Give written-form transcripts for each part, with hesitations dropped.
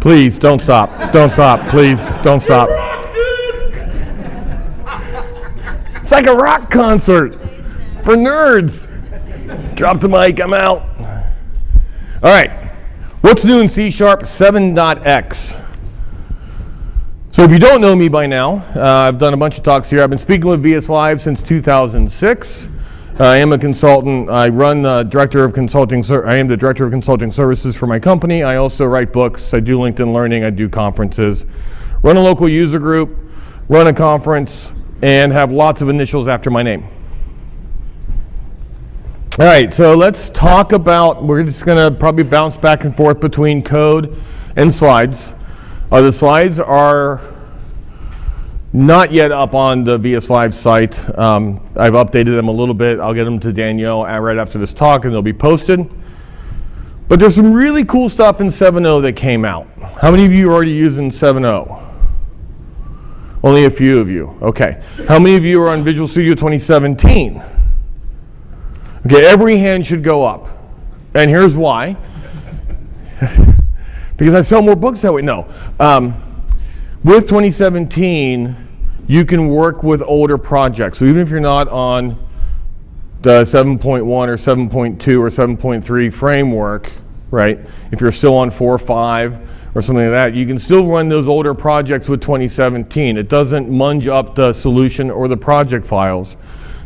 Please, don't stop. Don't stop. Please, don't stop. It's like a rock concert for nerds. Drop the mic, I'm out. All right, what's new in C# 7.x? So if you don't know me by now, I've done a bunch of talks here. I've been speaking with VSLive since 2006. I am a consultant. I run director of consulting. I am the director of consulting services for my company. I also write books. I do LinkedIn Learning. I do conferences, run a local user group, run a conference, and have lots of initials after my name. All right, so let's talk about, we're just going to probably bounce back and forth between code and slides. The slides are not yet up on the VSLive site. I've updated them a little bit. I'll get them to Danielle right after this talk and they'll be posted. But there's some really cool stuff in 7.0 that came out. How many of you are already using 7.0? Only a few of you. Okay. How many of you are on Visual Studio 2017? Okay, every hand should go up. And here's why. Because I sell more books that way. No. With 2017, you can work with older projects. So even if you're not on the 7.1 or 7.2 or 7.3 framework, right? If you're still on 4 or 5 or something like that, you can still run those older projects with 2017. It doesn't munge up the solution or the project files.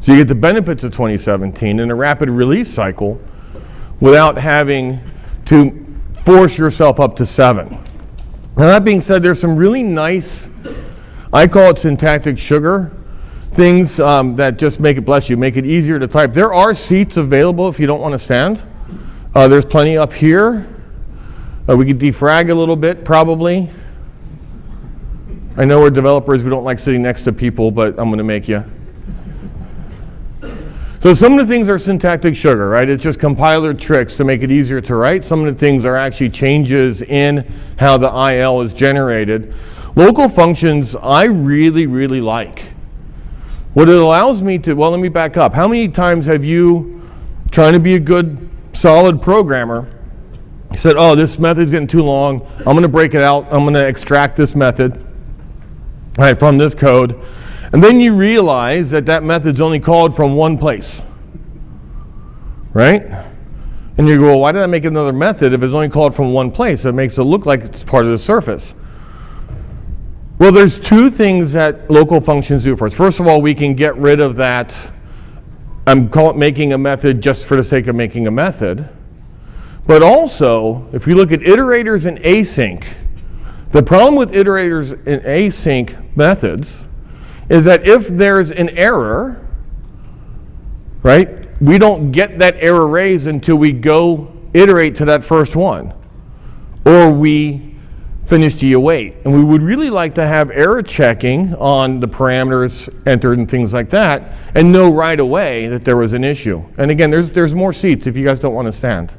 So you get the benefits of 2017 in a rapid release cycle without having to force yourself up to 7. Now that being said, there's some really nice, I call it syntactic sugar, things that just make it, bless you, make it easier to type. There are seats available if you don't want to stand. There's plenty up here. We could defrag a little bit probably. I know we're developers, we don't like sitting next to people, but I'm going to make you. So some of the things are syntactic sugar, right? It's just compiler tricks to make it easier to write. Some of the things are actually changes in how the IL is generated. Local functions I really, really like. What it allows me to, well, let me back up. How many times have you, trying to be a good, solid programmer, said, oh, this method's getting too long. I'm going to break it out. I'm going to extract this method, right, from this code. And then you realize that that method's only called from one place, right? And you go, well, why did I make another method if it's only called from one place? It makes it look like it's part of the surface. Well, there's two things that local functions do for us. First of all, we can get rid of that, making a method just for the sake of making a method. But also, if you look at iterators and async, the problem with iterators and async methods is that if there's an error, right, we don't get that error raised until we go iterate to that first one, or we finish the await. And we would really like to have error checking on the parameters entered and things like that, and know right away that there was an issue. And again, there's more seats if you guys don't want to stand.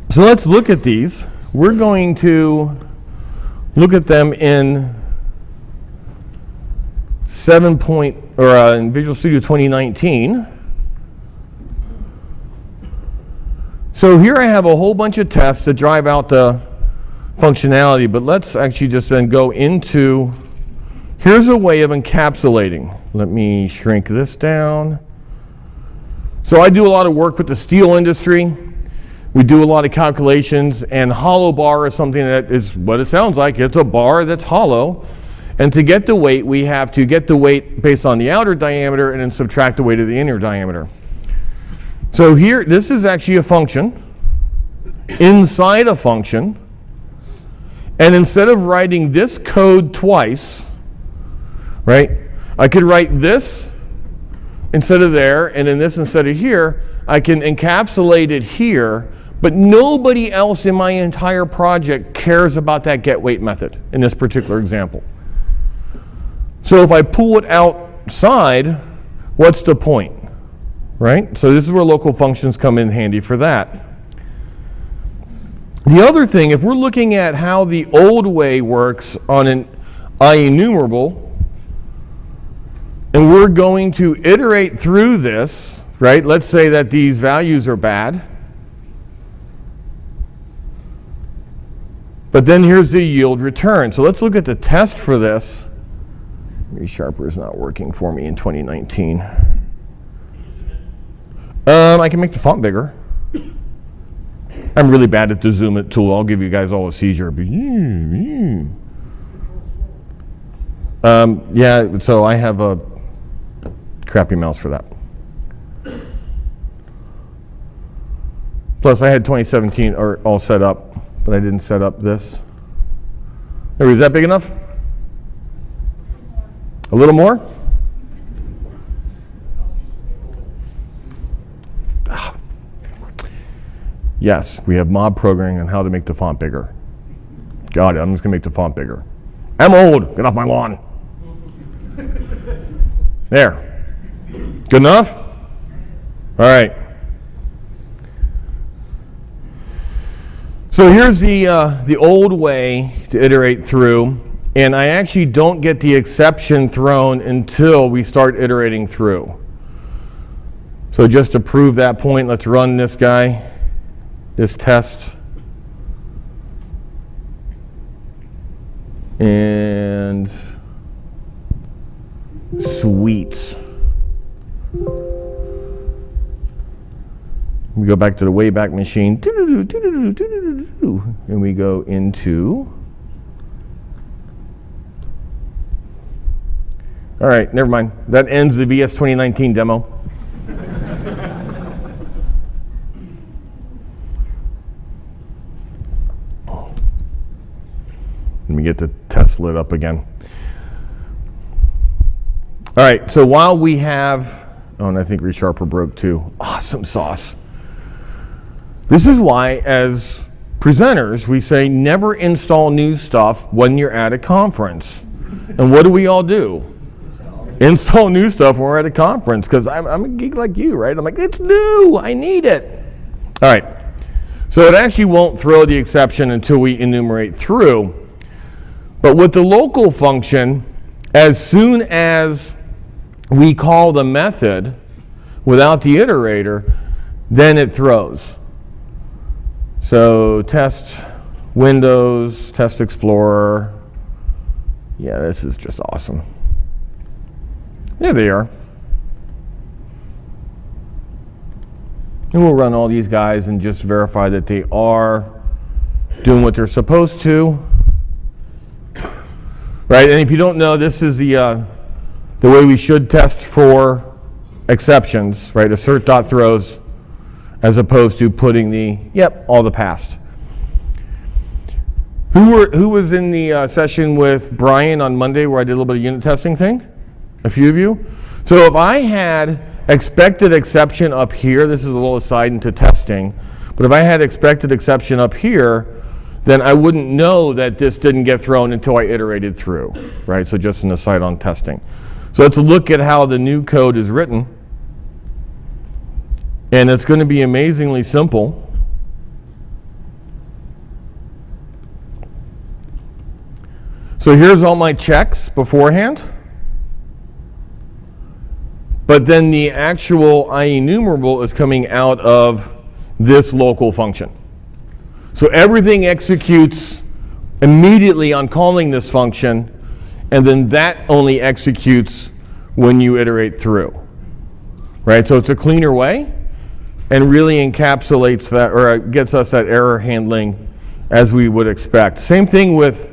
So let's look at these. We're going to look at them in in Visual Studio 2019. So here I have a whole bunch of tests that drive out the functionality, but let's actually just then go into, here's a way of encapsulating. Let me shrink this down. So I do a lot of work with the steel industry. We do a lot of calculations, and hollow bar is something that is what it sounds like. It's a bar that's hollow. And to get the weight, we have to get the weight based on the outer diameter and then subtract the weight of the inner diameter. So here, this is actually a function inside a function. And instead of writing this code twice, right, I could write this instead of there, and then this instead of here. I can encapsulate it here, but nobody else in my entire project cares about that get weight method in this particular example. So if I pull it outside, what's the point, right? So this is where local functions come in handy for that. The other thing, if we're looking at how the old way works on an IEnumerable, and we're going to iterate through this, right? Let's say that these values are bad. But then here's the yield return. So let's look at the test for this. ReSharper is not working for me in 2019. I can make the font bigger. I'm really bad at the zoom it tool. I'll give you guys all a seizure. Yeah, so I have a crappy mouse for that. Plus I had 2017 all set up, but I didn't set up this. There, is that big enough? A little more? Yes, we have mob programming on how to make the font bigger. Got it, I'm just gonna make the font bigger. I'm old, get off my lawn. There, good enough? All right. So here's the old way to iterate through, and I actually don't get the exception thrown until we start iterating through. So just to prove that point, let's run this guy. This test, and sweet. We go back to the Wayback Machine, and we go into, all right, never mind. That ends the VS 2019 demo. Let me get the test lit up again. All right, so while we have, oh, and I think ReSharper broke too. Awesome sauce. This is why, as presenters, we say never install new stuff when you're at a conference. And what do we all do? Install new stuff when we're at a conference, because I'm a geek like you, right? I'm like, it's new, I need it. All right, so it actually won't throw the exception until we enumerate through. But with the local function, as soon as we call the method without the iterator, then it throws. So test Windows, test Explorer. Yeah, this is just awesome. There they are. And we'll run all these guys and just verify that they are doing what they're supposed to. Right, and if you don't know, this is the way we should test for exceptions, right? Assert.throws, as opposed to putting the, yep, all the past. Who was in the session with Brian on Monday where I did a little bit of unit testing thing? A few of you? So if I had expected exception up here, this is a little aside into testing, but if I had expected exception up here, then I wouldn't know that this didn't get thrown until I iterated through, right? So just an aside on testing. So let's look at how the new code is written. And it's going to be amazingly simple. So here's all my checks beforehand. But then the actual IEnumerable is coming out of this local function. So everything executes immediately on calling this function, and then that only executes when you iterate through. Right? So it's a cleaner way and really encapsulates that, or gets us that error handling as we would expect. Same thing with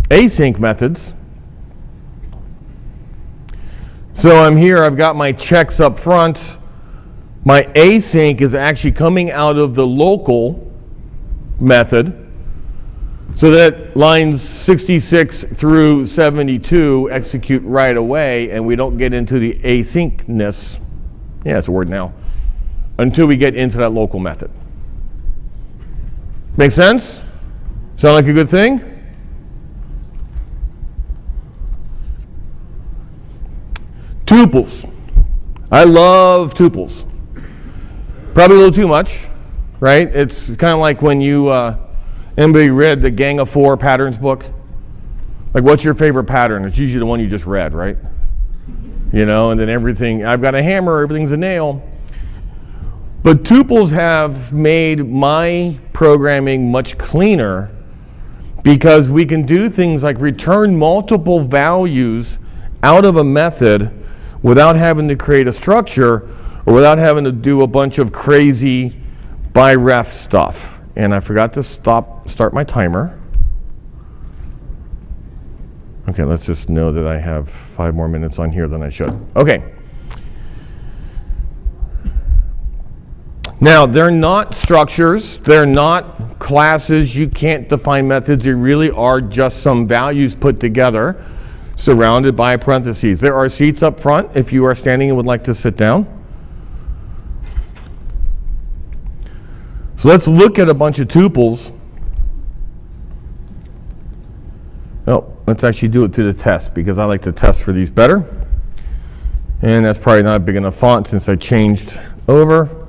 async methods. So I'm here, I've got my checks up front. My async is actually coming out of the local method, so that lines 66 through 72 execute right away, and we don't get into the asyncness, yeah, it's a word now, until we get into that local method. Make sense? Sound like a good thing? Tuples. I love tuples. Probably a little too much. Right? It's kind of like when you, anybody read the Gang of Four patterns book? Like, what's your favorite pattern? It's usually the one you just read, right? You know, and then everything, I've got a hammer, everything's a nail. But tuples have made my programming much cleaner because we can do things like return multiple values out of a method without having to create a structure or without having to do a bunch of crazy by ref stuff. And I forgot to start my timer. Okay, let's just know that I have 5 more minutes on here than I should. Okay. Now, they're not structures, they're not classes, you can't define methods, they really are just some values put together, surrounded by parentheses. There are seats up front if you are standing and would like to sit down. So let's look at a bunch of tuples. Oh, let's actually do it through the test, because I like to test for these better. And that's probably not a big enough font since I changed over.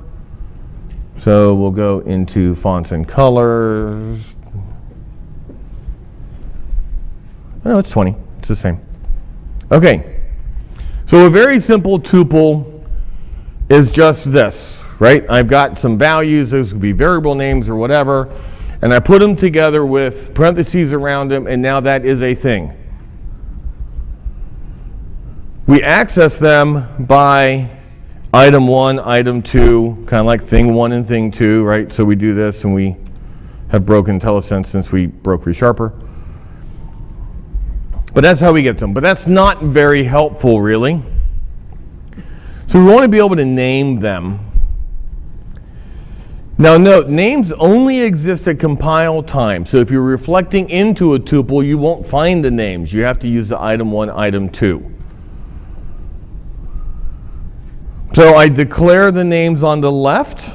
So we'll go into fonts and colors. No, it's 20. It's the same. Okay. So a very simple tuple is just this, right? I've got some values. Those could be variable names or whatever. And I put them together with parentheses around them, and now that is a thing. We access them by item 1, item 2, kind of like thing 1 and thing 2, right? So we do this, and we have broken IntelliSense since we broke ReSharper. But that's how we get them. But that's not very helpful, really. So we want to be able to name them. Now note, names only exist at compile time. So if you're reflecting into a tuple, you won't find the names. You have to use the item 1, item 2. So I declare the names on the left,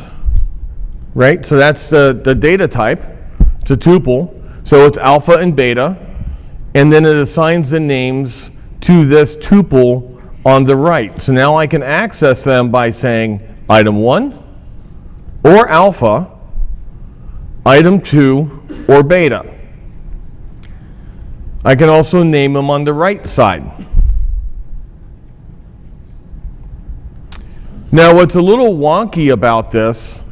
right? So that's the data type. It's a tuple. So it's alpha and beta. And then it assigns the names to this tuple on the right. So now I can access them by saying item 1 or alpha, item 2 or beta. I can also name them on the right side. Now, what's a little wonky about this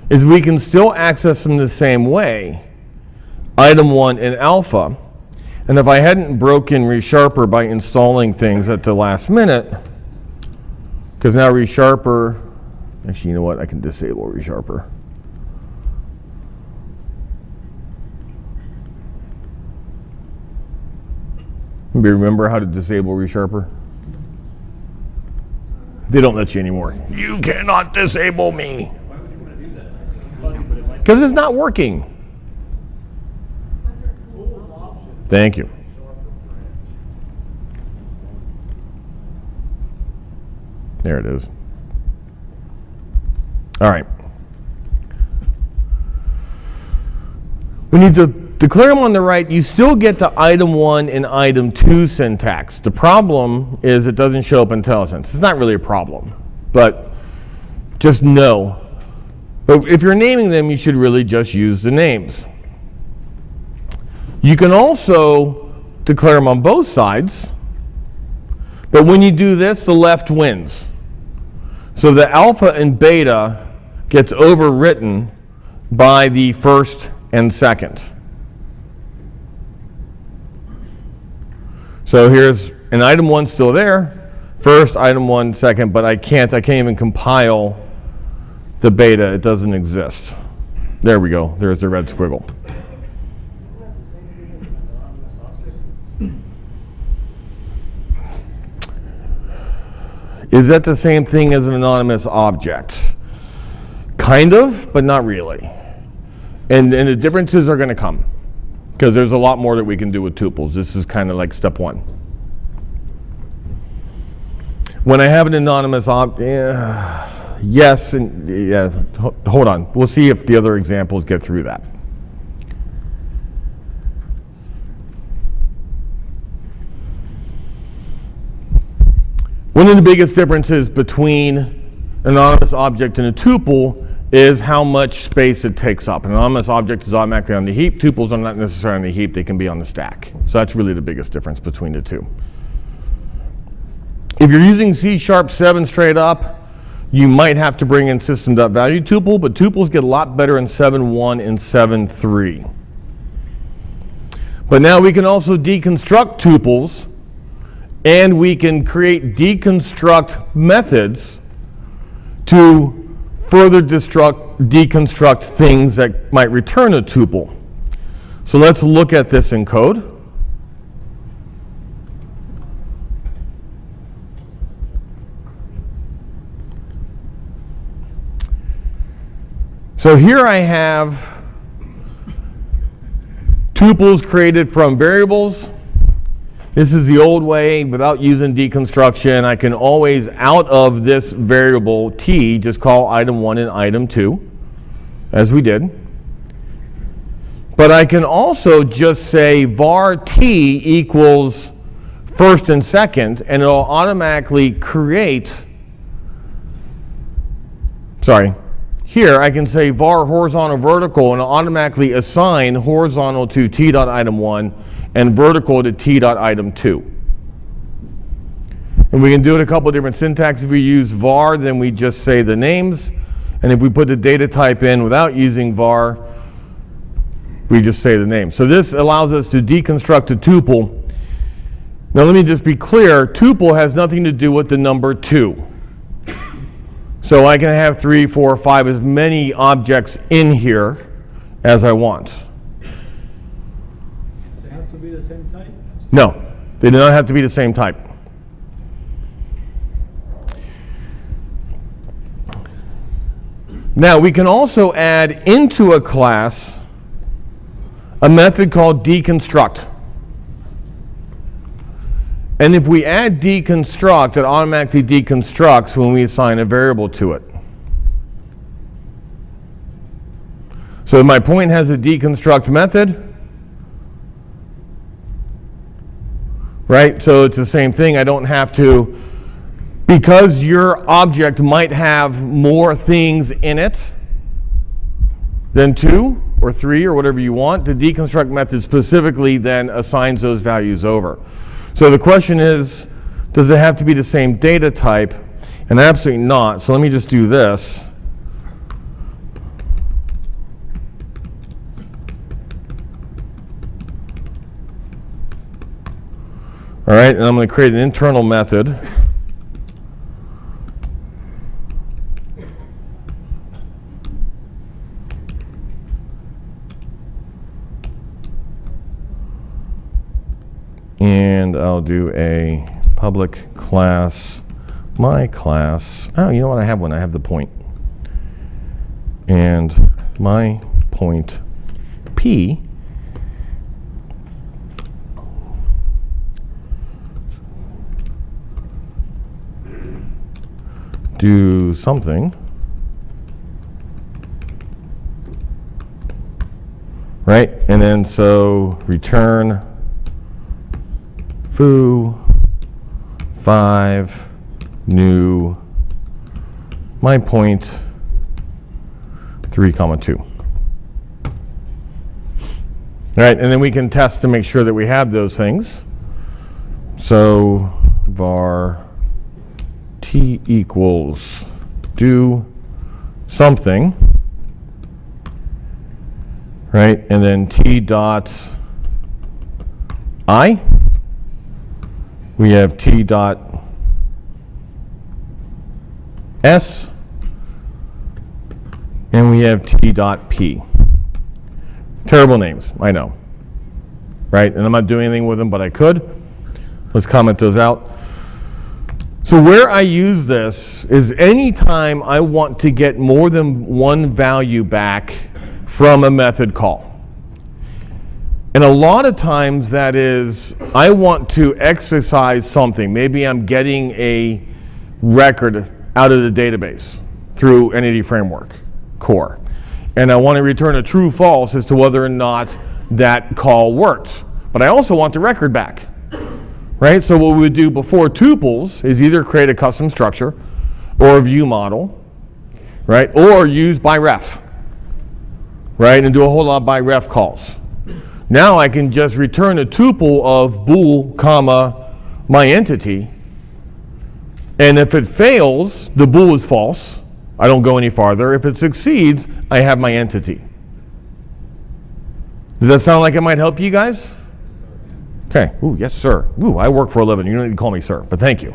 is we can still access them the same way, item 1 and alpha. And if I hadn't broken ReSharper by installing things at the last minute, because now ReSharper, actually, you know what? I can disable ReSharper. Anybody remember how to disable ReSharper? They don't let you anymore. You cannot disable me. Why would you want to do that? Because it's not working. Thank you. There it is. All right. When you declare them on the right, you still get to item 1 and item 2 syntax. The problem is it doesn't show up in IntelliSense. It's not really a problem, but just know. But if you're naming them, you should really just use the names. You can also declare them on both sides, but when you do this, the left wins. So the alpha and beta gets overwritten by the first and second. So here's an item 1 still there, first, item 1, second, but I can't even compile the beta. It doesn't exist. There we go. There's the red squiggle. Is that the same thing as an anonymous object? Kind of, but not really. And the differences are going to come, because there's a lot more that we can do with tuples. This is kind of like step 1. When I have an anonymous object, yes, and yeah, hold on. We'll see if the other examples get through that. One of the biggest differences between an anonymous object and a tuple is how much space it takes up. An anonymous object is automatically on the heap. Tuples are not necessarily on the heap. They can be on the stack. So that's really the biggest difference between the two. If you're using C#7 straight up, you might have to bring in system.value tuple, but tuples get a lot better in 7.1 and 7.3. But now we can also deconstruct tuples, and we can create deconstruct methods to further deconstruct things that might return a tuple. So let's look at this in code. So here I have tuples created from variables. This is the old way. Without using deconstruction, I can always, out of this variable t, just call item 1 and item 2, as we did. But I can also just say var t equals first and second, and it'll automatically create, here I can say var horizontal vertical, and it'll automatically assign horizontal to t.item1 and vertical to t.item 2. And we can do it a couple of different syntax. If we use var, then we just say the names. And if we put the data type in without using var, we just say the name. So this allows us to deconstruct a tuple. Now let me just be clear, tuple has nothing to do with the number 2. So I can have 3, 4, 5, as many objects in here as I want. They have to be the same type? No, they do not have to be the same type. Now we can also add into a class a method called deconstruct. And if we add deconstruct, it automatically deconstructs when we assign a variable to it. So my point has a deconstruct method, right? So it's the same thing. I don't have to, because your object might have more things in it than 2 or 3 or whatever you want, the deconstruct method specifically then assigns those values over. So the question is, does it have to be the same data type? And absolutely not. So let me just do this. All right, and I'm going to create an internal method. And I'll do a public class, my class. Oh, you know what? I have one. I have the point. And my point P do something, right? And then so return foo 5 new my point 3 comma 2. All right, and then we can test to make sure that we have those things. So var t equals do something, right? And then t dot I. We have t dot s, and we have t dot p. Terrible names, I know, right? And I'm not doing anything with them, but I could. Let's comment those out. So where I use this is anytime I want to get more than one value back from a method call. And a lot of times that is, I want to exercise something. Maybe I'm getting a record out of the database through Entity Framework Core. And I want to return a true false as to whether or not that call worked. But I also want the record back, right? So what we would do before tuples is either create a custom structure or a view model, right? Or use by ref, right? And do a whole lot of by ref calls. Now I can just return a tuple of bool, comma, my entity. And if it fails, the bool is false. I don't go any farther. If it succeeds, I have my entity. Does that sound like it might help you guys? Okay, ooh, yes, sir. Ooh, I work for a living. You don't need to call me sir, but thank you.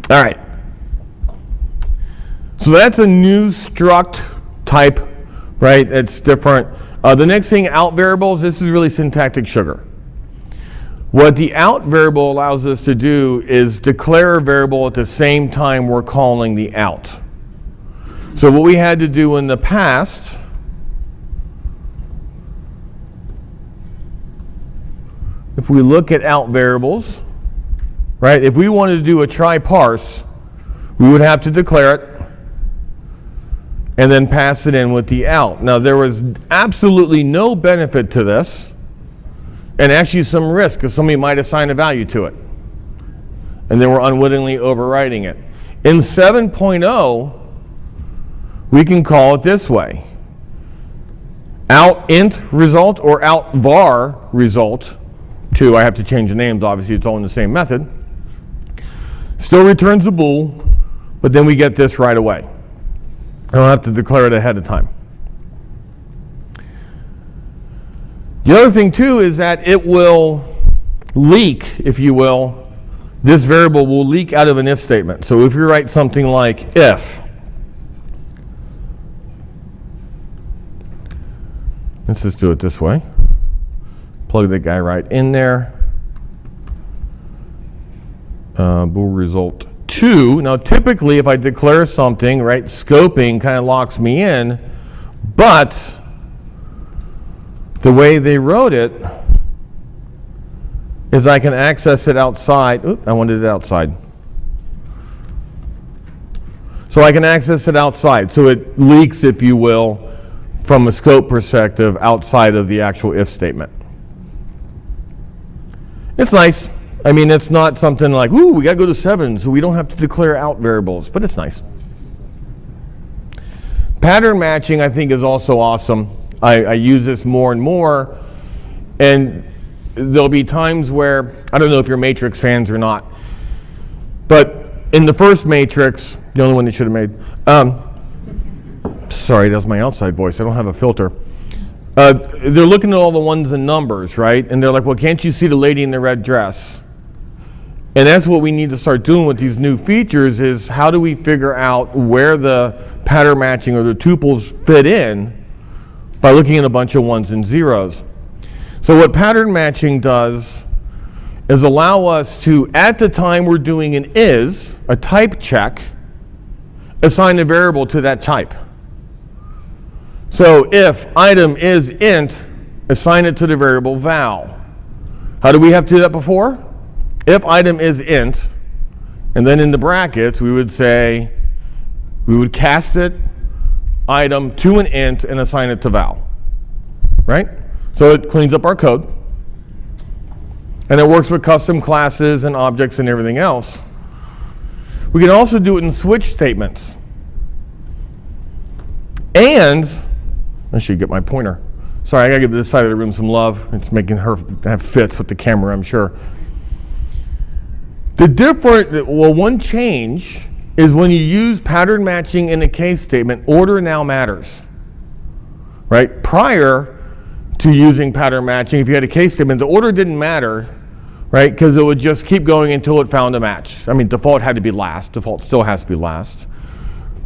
All right. So that's a new struct type, right? It's different. The next thing, out variables, this is really syntactic sugar. What the out variable allows us to do is declare a variable at the same time we're calling the out. So what we had to do in the past if we look at out variables, right? If we wanted to do a try parse, we would have to declare it and then pass it in with the out. Now there was absolutely no benefit to this, and actually some risk because somebody might assign a value to it, and then we're unwittingly overriding it. In 7.0, we can call it this way: out int result or out var result. I have to change the names, obviously it's all in the same method. Still returns a bool, but then we get this right away. I don't have to declare it ahead of time. The other thing too is that it will leak, if you will. This variable will leak out of an if statement. So if you write something like if, let's just do it this way. Plug that guy right in there. Bool result 2. Now typically if I declare something, right, scoping kind of locks me in, but the way they wrote it is I can access it outside. Oop, I wanted it outside. So I can access it outside. So it leaks, if you will, from a scope perspective outside of the actual if statement. It's nice. I mean, it's not something like, ooh, we got to go to 7 so we don't have to declare out variables, but it's nice. Pattern matching, I think, is also awesome. I use this more and more, and there'll be times where, I don't know if you're Matrix fans or not, but in the first Matrix, the only one they should have made, sorry, that's my outside voice, I don't have a filter. They're looking at all the ones and numbers, right? And they're like, well, can't you see the lady in the red dress? And that's what we need to start doing with these new features is how do we figure out where the pattern matching or the tuples fit in by looking at a bunch of ones and zeros. So what pattern matching does is allow us to, at the time we're doing an is, a type check, assign a variable to that type. So if item is int, assign it to the variable val. How do we have to do that before? If item is int, and then in the brackets we would say, we would cast it, item to an int and assign it to val, right? So it cleans up our code. And it works with custom classes and objects and everything else. We can also do it in switch statements. And I should get my pointer. Sorry, I gotta give this side of the room some love. It's making her have fits with the camera, I'm sure. One change is when you use pattern matching in a case statement, order now matters. Right? Prior to using pattern matching, if you had a case statement, the order didn't matter, right? Because it would just keep going until it found a match. I mean, default had to be last. Default still has to be last.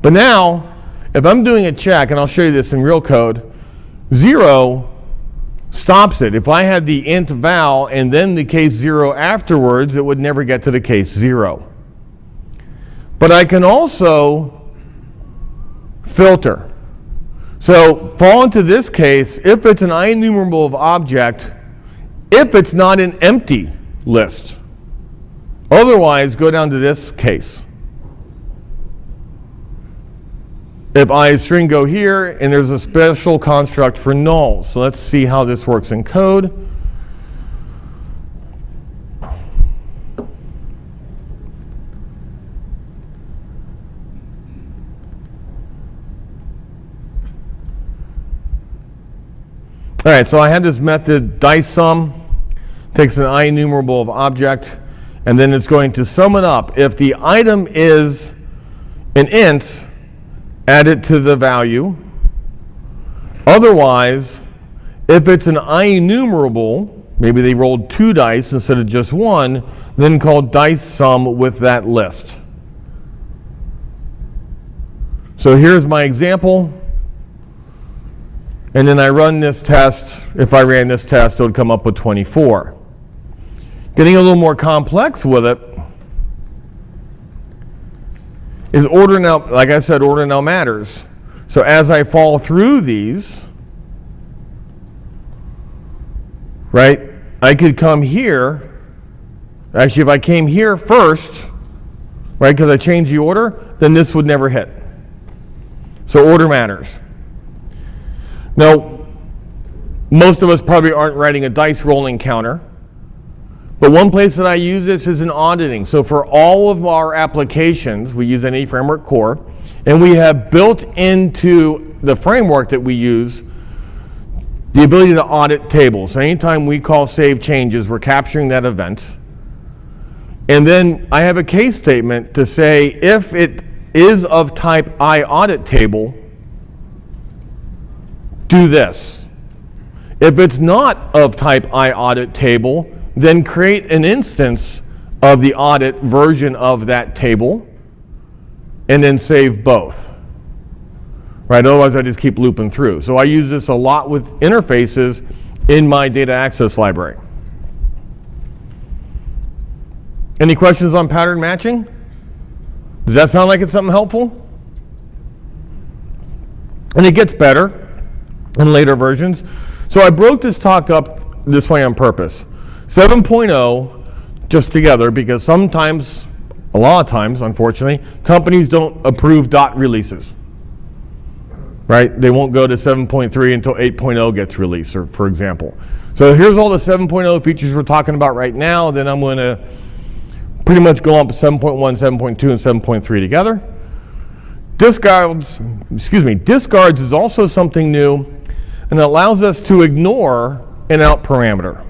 But now, if I'm doing a check, and I'll show you this in real code, 0 stops it. If I had the int val and then the case 0 afterwards, it would never get to the case 0. But I can also filter. So fall into this case if it's an IEnumerable of object, if it's not an empty list. Otherwise, go down to this case. If I string go here, and there's a special construct for null. So let's see how this works in code. All right, so I had this method dice sum, takes an IEnumerable of object, and then it's going to sum it up. If the item is an int, add it to the value. Otherwise, if it's an IEnumerable, maybe they rolled 2 dice instead of just 1, then call dice sum with that list. So here's my example. And then I run this test. If I ran this test, it would come up with 24. Getting a little more complex with it is order now, like I said, order now matters. So as I fall through these, right, I could come here. Actually, if I came here first, right, because I changed the order, then this would never hit. So order matters. Now, most of us probably aren't writing a dice rolling counter, but one place that I use this is in auditing. So for all of our applications, we use NE Framework Core, and we have built into the framework that we use the ability to audit tables. So anytime we call save changes, we're capturing that event. And then I have a case statement to say if it is of type I audit table, do this. If it's not of type I audit table, then create an instance of the audit version of that table and then save both. Right? Otherwise I just keep looping through. So I use this a lot with interfaces in my data access library. Any questions on pattern matching? Does that sound like it's something helpful? And it gets better in later versions. So I broke this talk up this way on purpose. 7.0 just together because sometimes, a lot of times, unfortunately, companies don't approve dot releases. Right? They won't go to 7.3 until 8.0 gets released, or, for example. So here's all the 7.0 features we're talking about right now. Then I'm going to pretty much go up 7.1, 7.2, and 7.3 together. Discards is also something new, and it allows us to ignore an out parameter.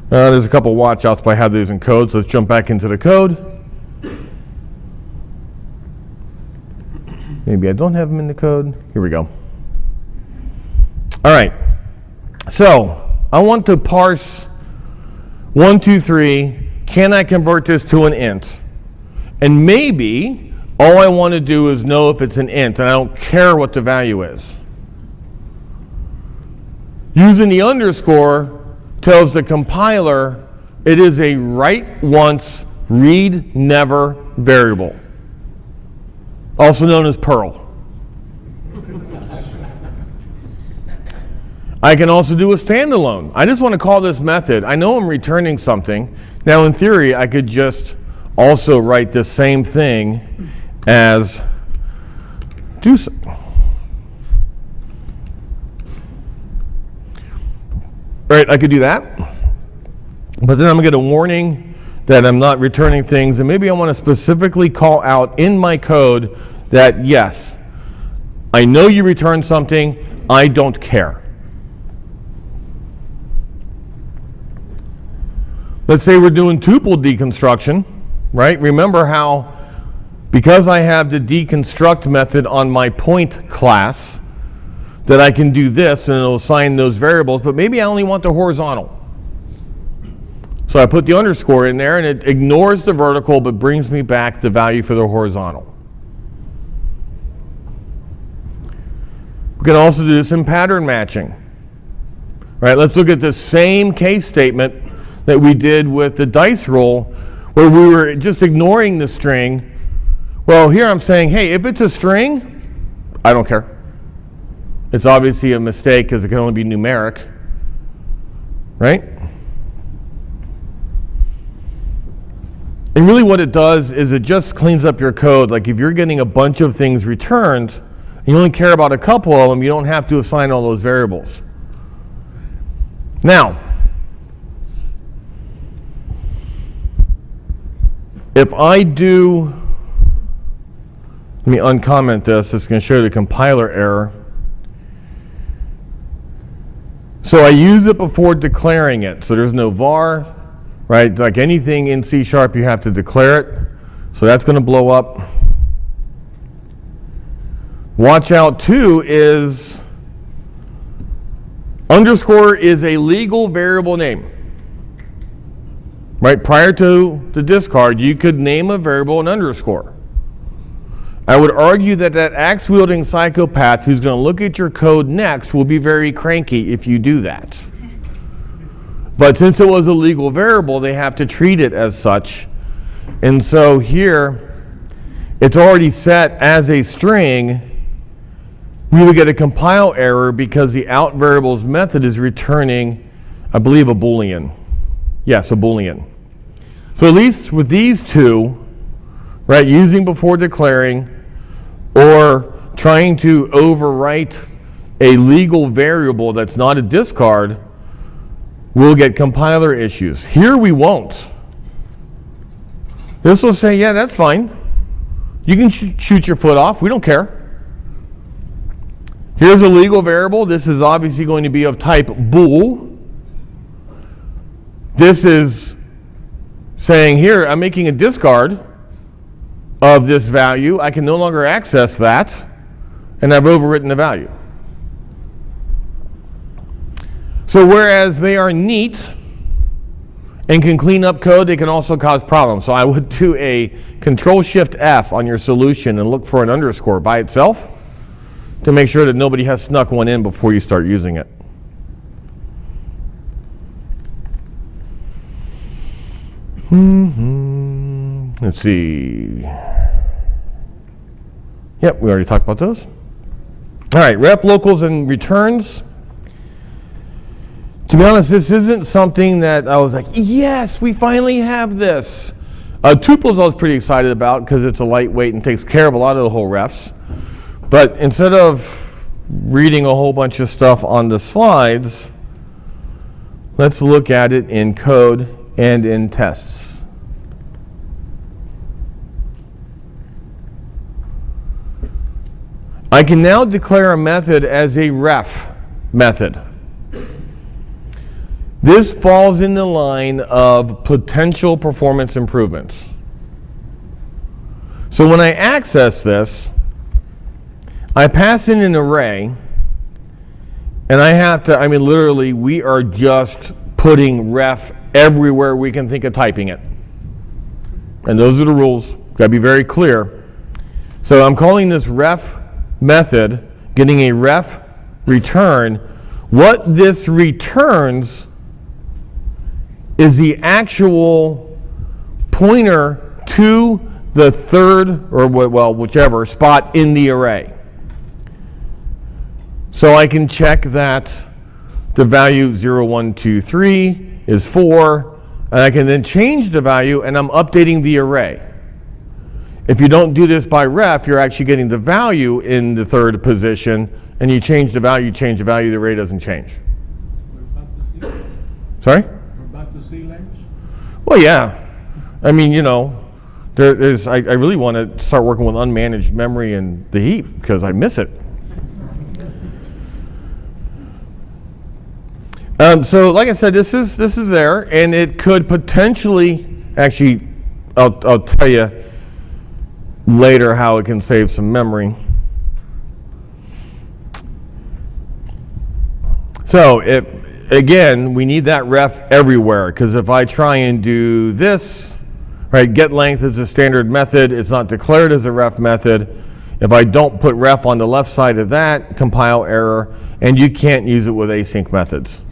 There's a couple watch outs, but I have these in code, so let's jump back into the code. Maybe I don't have them in the code. Here we go. All right. So I want to parse 1, 2, 3. Can I convert this to an int? And maybe all I want to do is know if it's an int, and I don't care what the value is. Using the underscore tells the compiler it is a write once, read never variable, also known as Perl. I can also do a standalone. I just want to call this method. I know I'm returning something. Now in theory, I could just also write the same thing as do. Right, I could do that. But then I'm going to get a warning that I'm not returning things, and maybe I want to specifically call out in my code that yes, I know you returned something, I don't care. Let's say we're doing tuple deconstruction, right? Remember how, because I have the deconstruct method on my point class, that I can do this and it'll assign those variables, but maybe I only want the horizontal. So I put the underscore in there and it ignores the vertical but brings me back the value for the horizontal. We can also do this in pattern matching. Right, let's look at the same case statement that we did with the dice roll where we were just ignoring the string. Well, here I'm saying, hey, if it's a string, I don't care. It's obviously a mistake because it can only be numeric, right? And really what it does is it just cleans up your code. Like if you're getting a bunch of things returned, and you only care about a couple of them, you don't have to assign all those variables. Now, if I do, let me uncomment this, it's going to show the compiler error. So I use it before declaring it. So there's no var, right? Like anything in C#, you have to declare it. So that's going to blow up. Watch out too is underscore is a legal variable name. Right, prior to the discard, you could name a variable an underscore. I would argue that that axe-wielding psychopath who's going to look at your code next will be very cranky if you do that. But since it was a legal variable, they have to treat it as such. And so here, it's already set as a string. We would get a compile error because the out variables method is returning, I believe, a Boolean. Yes, a Boolean. So at least with these two, right, using before declaring or trying to overwrite a legal variable that's not a discard, we'll get compiler issues. Here we won't. This will say, yeah, that's fine. You can shoot your foot off. We don't care. Here's a legal variable. This is obviously going to be of type bool. This is saying here, I'm making a discard of this value. I can no longer access that, and I've overwritten the value. So whereas they are neat and can clean up code, they can also cause problems. So I would do a Control-Shift-F on your solution and look for an underscore by itself to make sure that nobody has snuck one in before you start using it. Let's see. Yep, we already talked about those. All right, ref locals and returns. To be honest, this isn't something that I was like, yes, we finally have this. Tuples I was pretty excited about because it's a lightweight and takes care of a lot of the whole refs. But instead of reading a whole bunch of stuff on the slides, let's look at it in code and in tests. I can now declare a method as a ref method. This falls in the line of potential performance improvements. So when I access this, I pass in an array, and I have to, I mean, literally, we are just putting ref everywhere we can think of typing it. And those are the rules. Got to be very clear. So I'm calling this ref method, getting a ref return. What this returns is the actual pointer to the third, or well, whichever spot in the array. So I can check that the value 0, 1, 2, 3 is 4, and I can then change the value, and I'm updating the array. If you don't do this by ref, you're actually getting the value in the third position, and you change the value, the array doesn't change. We're back to C. Sorry? We're back to C language. Well, yeah. I mean, you know, I really want to start working with unmanaged memory and the heap because I miss it. So, like I said, this is there, and it could potentially, actually, I'll tell you later how it can save some memory. So, again, we need that ref everywhere, because if I try and do this, right, get length is a standard method, it's not declared as a ref method. If I don't put ref on the left side of that, compile error, and you can't use it with async methods.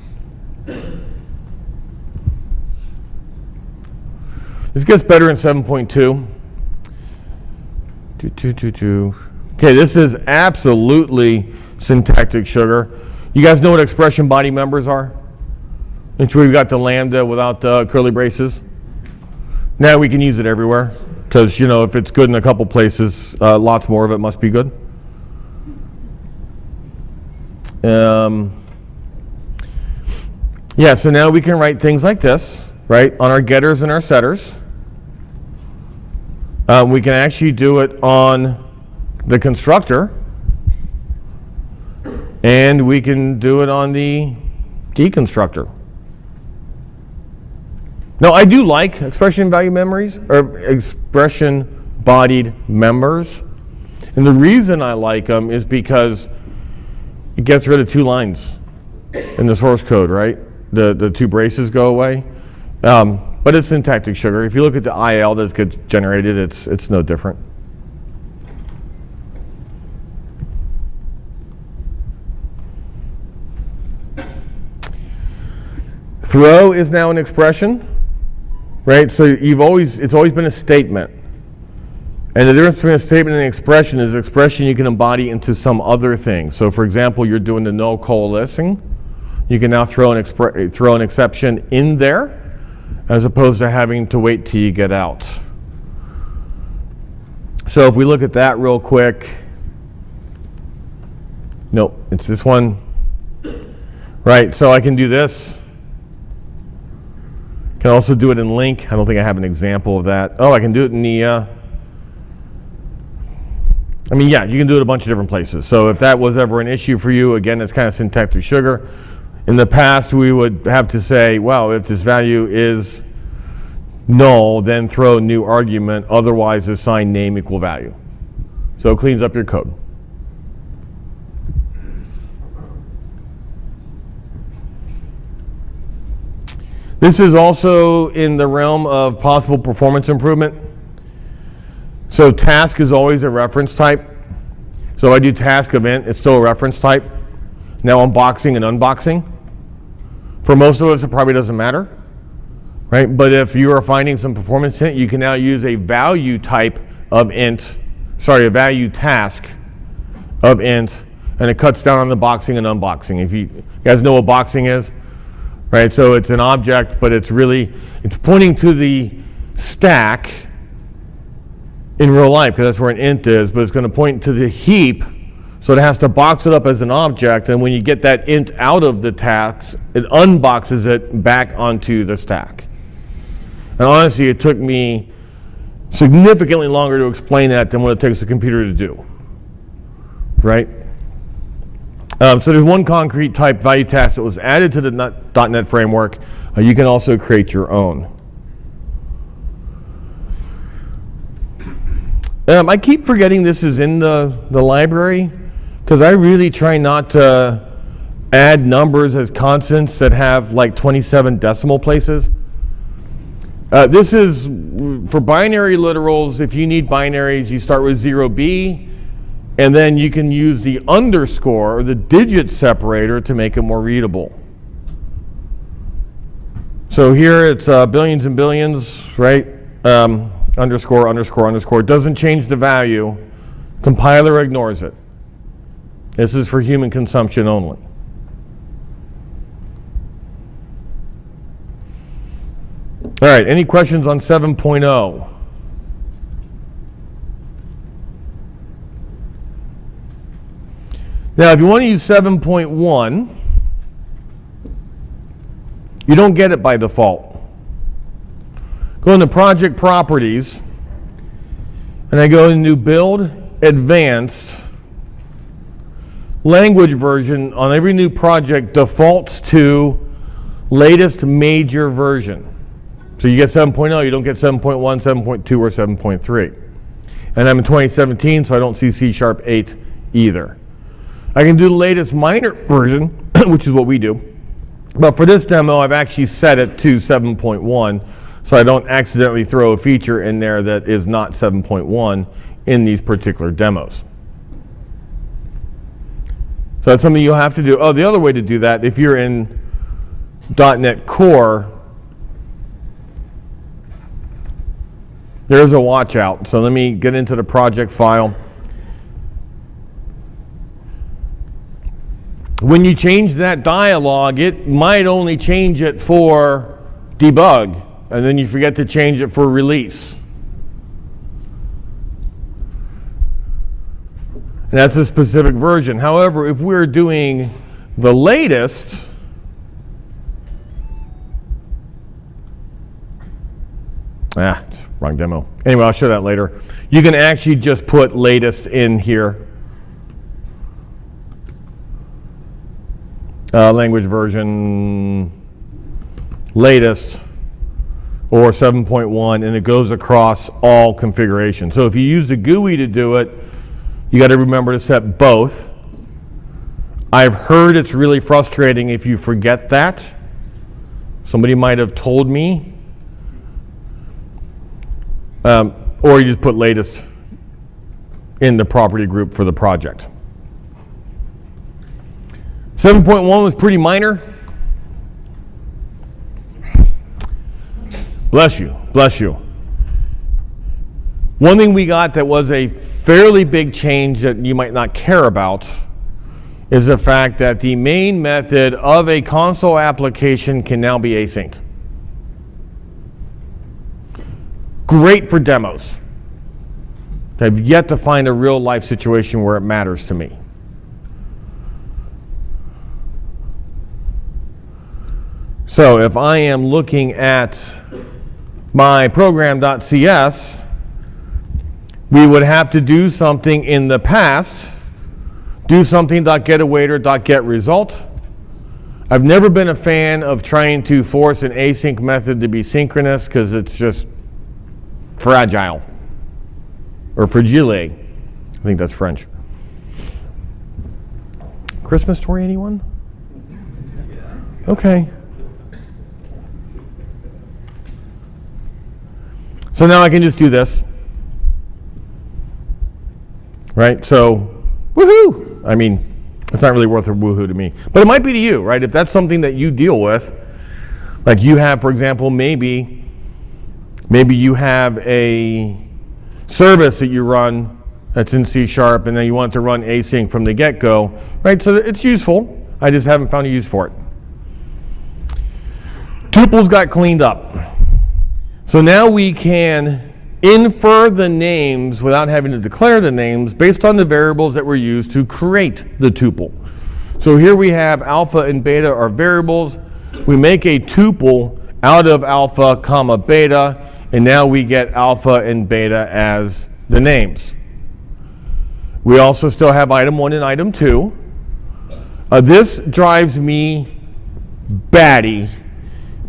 This gets better in 7.2. Okay, this is absolutely syntactic sugar. You guys know what expression body members are? It's where we've got the lambda without the curly braces. Now we can use it everywhere because, you know, if it's good in a couple places, lots more of it must be good. Yeah, so now we can write things like this, right, on our getters and our setters. We can actually do it on the constructor, and we can do it on the deconstructor. Now, I do like expression value memories, or expression bodied members. And the reason I like them is because it gets rid of 2 lines in the source code, right? The 2 braces go away. But it's syntactic sugar. If you look at the IL that gets generated, it's no different. Throw is now an expression, right? So it's always been a statement. And the difference between a statement and an expression is expression you can embody into some other thing. So for example, you're doing the null coalescing. You can now throw an exception in there as opposed to having to wait till you get out. So if we look at that real quick, nope, it's this one. Right, so I can do this. Can also do it in link. I don't think I have an example of that. Oh, I can do it in the, yeah, you can do it a bunch of different places. So if that was ever an issue for you, again, it's kind of syntactic sugar. In the past, we would have to say, well, if this value is null, then throw new argument, otherwise assign name equal value. So it cleans up your code. This is also in the realm of possible performance improvement. So task is always a reference type. So if I do task event, it's still a reference type. Now unboxing and unboxing. For most of us, it probably doesn't matter, right? But if you are finding some performance hint, you can now use a value type of a value task of int, and it cuts down on the boxing and unboxing. If you guys know what boxing is, right? So it's an object, but it's pointing to the stack in real life, because that's where an int is, but it's going to point to the heap, so it has to box it up as an object, and when you get that int out of the task, it unboxes it back onto the stack. And honestly, it took me significantly longer to explain that than what it takes the computer to do, right? So there's one concrete type value task that was added to the .NET framework. You can also create your own. I keep forgetting this is in the library, because I really try not to add numbers as constants that have like 27 decimal places. This is for binary literals. If you need binaries, you start with 0b. And then you can use the underscore or the digit separator to make it more readable. So here it's billions and billions, right? Underscore, underscore, underscore. It doesn't change the value. Compiler ignores it. This is for human consumption only. All right, any questions on 7.0? Now, if you want to use 7.1, you don't get it by default. Go into Project Properties, and I go to New Build, Advanced. Language version on every new project defaults to latest major version. So you get 7.0, you don't get 7.1, 7.2, or 7.3. And I'm in 2017, so I don't see C#8 either. I can do the latest minor version, which is what we do. But for this demo, I've actually set it to 7.1, so I don't accidentally throw a feature in there that is not 7.1 in these particular demos. So that's something you'll have to do. Oh, the other way to do that, if you're in .NET Core, there's a watch out. So let me get into the project file. When you change that dialog, it might only change it for debug, and then you forget to change it for release. And that's a specific version. However, if we're doing the latest, it's wrong demo. Anyway, I'll show that later. You can actually just put latest in here. Language version, latest, or 7.1, and it goes across all configurations. So if you use the GUI to do it, You got to remember to set both. I've heard it's really frustrating if you forget that. Somebody might have told me. Or you just put latest in the property group for the project. 7.1 was pretty minor. Bless you, bless you. One thing we got that was a fairly big change that you might not care about is the fact that the main method of a console application can now be async. Great for demos. I've yet to find a real life situation where it matters to me. So if I am looking at my program.cs, we would have to do something in the past, do something .getAwait or .getResult. I've never been a fan of trying to force an async method to be synchronous because it's just fragile, or fragile. I think that's French. Christmas story, anyone? Okay. So now I can just do this, right? So, woohoo! I mean, it's not really worth a woohoo to me, but it might be to you, right? If that's something that you deal with, like you have, for example, maybe you have a service that you run that's in C# and then you want to run async from the get-go, right? So it's useful. I just haven't found a use for it. Tuples got cleaned up. So now we can infer the names without having to declare the names based on the variables that were used to create the tuple. So here we have alpha and beta are variables. We make a tuple out of alpha comma beta, and now we get alpha and beta as the names. We also still have item 1 and item 2. This drives me batty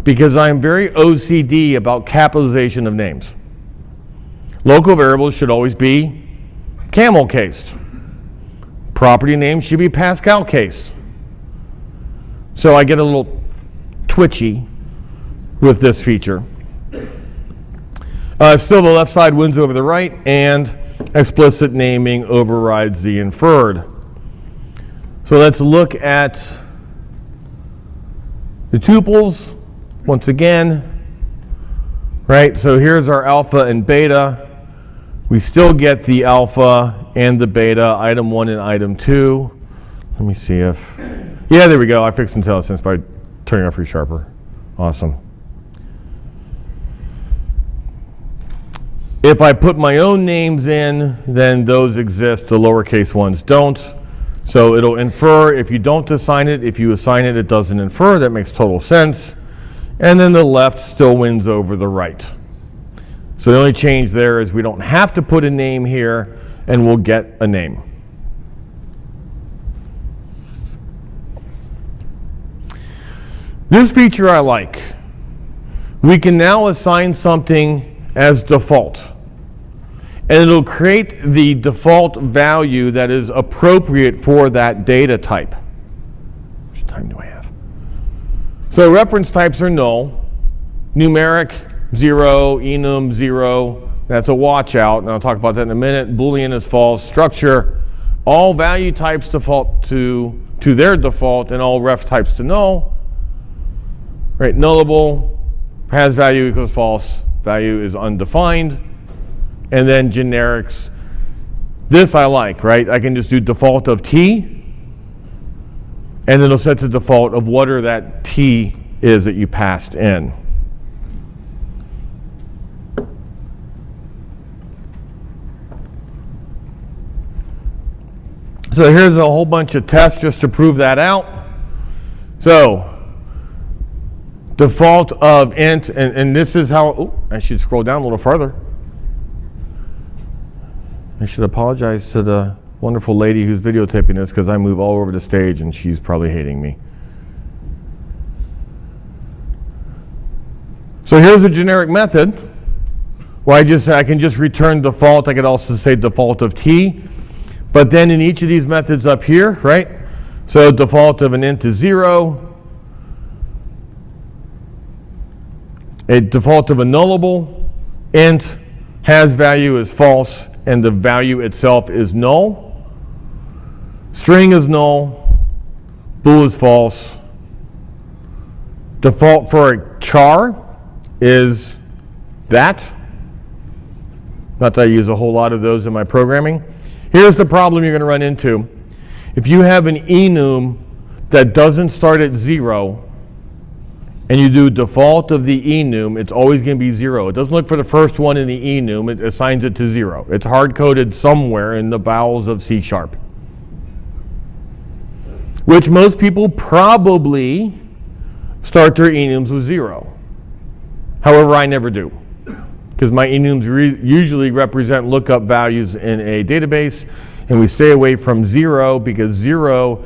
because I'm very OCD about capitalization of names. Local variables should always be camel cased. Property names should be Pascal cased. So I get a little twitchy with this feature. Still the left side wins over the right, and explicit naming overrides the inferred. So let's look at the tuples once again, right? So here's our alpha and beta. We still get the alpha and the beta, item 1 and item 2. Let me see if, yeah, there we go. I fixed IntelliSense by turning off ReSharper. Awesome. If I put my own names in, then those exist, the lowercase ones don't. So it'll infer if you don't assign it. If you assign it, it doesn't infer. That makes total sense. And then the left still wins over the right. So the only change there is we don't have to put a name here, and we'll get a name. This feature I like. We can now assign something as default, and it'll create the default value that is appropriate for that data type. How much time do I have? So reference types are null. Numeric, 0. Enum, 0. That's a watch out, and I'll talk about that in a minute. Boolean is false. Structure, all value types default to their default, and all ref types to null. Right, nullable, has value equals false, value is undefined. And then generics, this I like, right? I can just do default of T, and it'll set the default of whatever that T is that you passed in. So here's a whole bunch of tests just to prove that out. So default of int, and this is how, oh, I should scroll down a little farther. I should apologize to the wonderful lady who's videotaping this because I move all over the stage and she's probably hating me. So here's a generic method where I can just return default. I could also say default of T. But then in each of these methods up here, right? So default of an int is 0. A default of a nullable int has value is false, and the value itself is null. String is null. Bool is false. Default for a char is that. Not that I use a whole lot of those in my programming. Here's the problem you're going to run into. If you have an enum that doesn't start at 0, and you do default of the enum, it's always going to be 0. It doesn't look for the first one in the enum, it assigns it to 0. It's hard-coded somewhere in the bowels of C#, which most people probably start their enums with 0. However, I never do, because my enums usually represent lookup values in a database, and we stay away from 0 because 0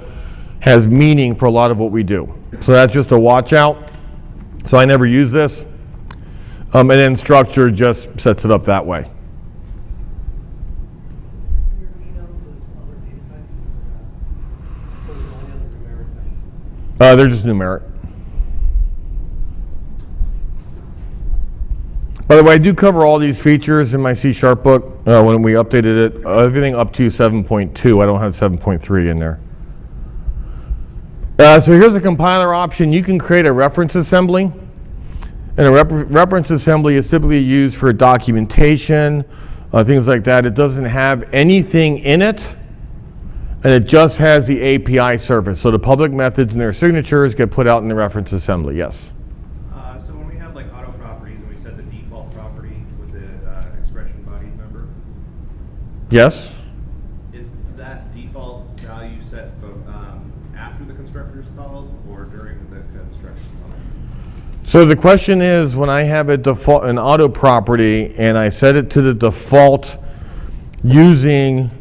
has meaning for a lot of what we do. So that's just a watch out. So I never use this. And then structure just sets it up that way. They're just numeric. By the way, I do cover all these features in my C# book when we updated it. Everything up to 7.2. I don't have 7.3 in there. So here's a compiler option. You can create a reference assembly. And a reference assembly is typically used for documentation, things like that. It doesn't have anything in it, and it just has the API service. So the public methods and their signatures get put out in the reference assembly. Yes? So when we have like auto properties and we set the default property with the expression body member, Yes? is that default value set after the constructor is called or during the construction call? So the question is, when I have an auto property and I set it to the default using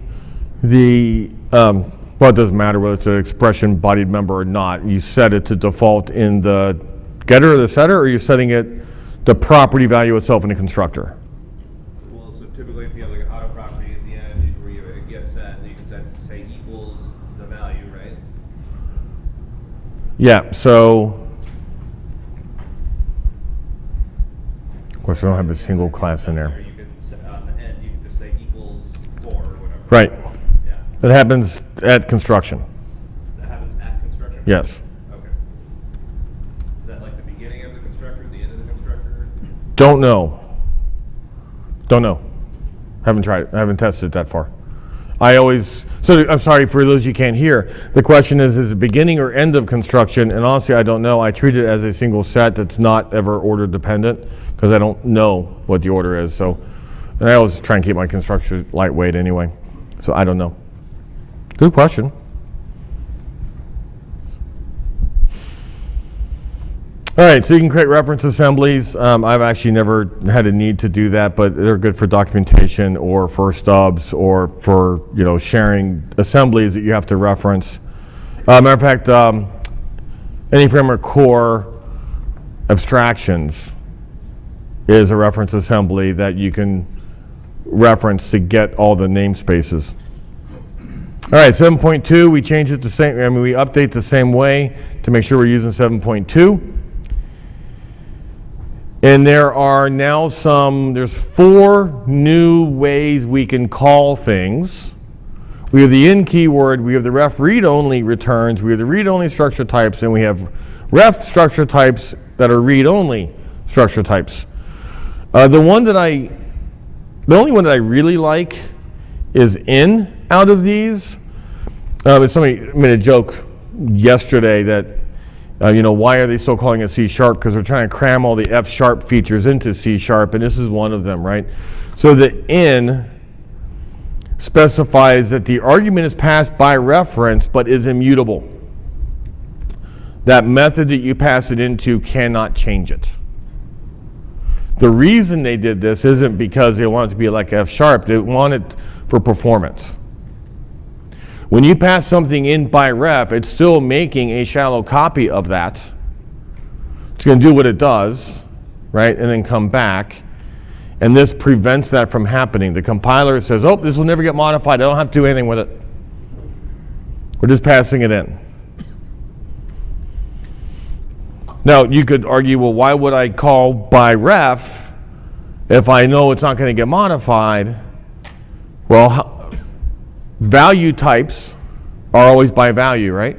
the, well, it doesn't matter whether it's an expression bodied member or not. You set it to default in the getter or the setter, or you're setting it the property value itself in the constructor? Well, so typically if you have like an auto property at the end where you get set, and you can say equals the value, right? Yeah, so, of course I don't have a single class in Or there. you could set on the end, you can just say equals 4 or whatever. Right. Yeah. That happens at construction. That happens at construction? Yes. Okay. Is that like the beginning of the constructor, the end of the constructor? Don't know. Don't know. Haven't tried it. I haven't tested it that far. So I'm sorry for those you can't hear. The question is it beginning or end of construction? And honestly, I don't know. I treat it as a single set that's not ever order dependent because I don't know what the order is. So, and I always try and keep my construction lightweight anyway. So I don't know. Good question. All right, so you can create reference assemblies. I've actually never had a need to do that, but they're good for documentation or for stubs or for sharing assemblies that you have to reference. Matter of fact, any framework core abstractions is a reference assembly that you can reference to get all the namespaces. All right, 7.2, we change it the same. We update the same way to make sure we're using 7.2. And there are now there's 4 new ways we can call things. We have the in keyword, we have the ref read-only returns, we have the read-only structure types, and we have ref structure types that are read-only structure types. The only one that I really like is in out of these. Somebody made a joke yesterday that why are they still calling it C#? Because they're trying to cram all the F# features into C#, and this is one of them, right? So the in specifies that the argument is passed by reference but is immutable. That method that you pass it into cannot change it. The reason they did this isn't because they want it to be like F#, they want it for performance. When you pass something in by ref, it's still making a shallow copy of that. It's going to do what it does, right, and then come back. And this prevents that from happening. The compiler says, oh, this will never get modified. I don't have to do anything with it. We're just passing it in. Now, you could argue, well, why would I call by ref if I know it's not going to get modified? Well, value types are always by value, right?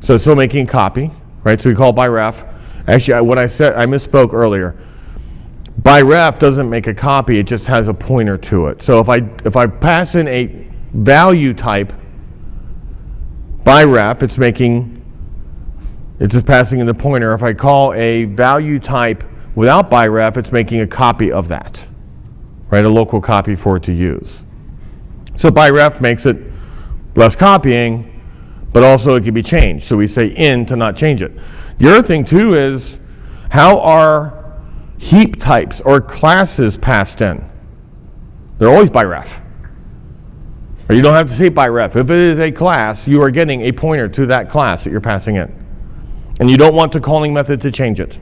So it's still making a copy, right? So we call by ref. Actually, what I said, I misspoke earlier. By ref doesn't make a copy, it just has a pointer to it. So if I pass in a value type by ref, it's just passing in the pointer. If I call a value type without by ref, it's making a copy of that, right? A local copy for it to use. So by ref makes it less copying, but also it can be changed. So we say in to not change it. The other thing too is, how are heap types or classes passed in? They're always by ref. Or you don't have to say by ref. If it is a class, you are getting a pointer to that class that you're passing in. And you don't want the calling method to change it.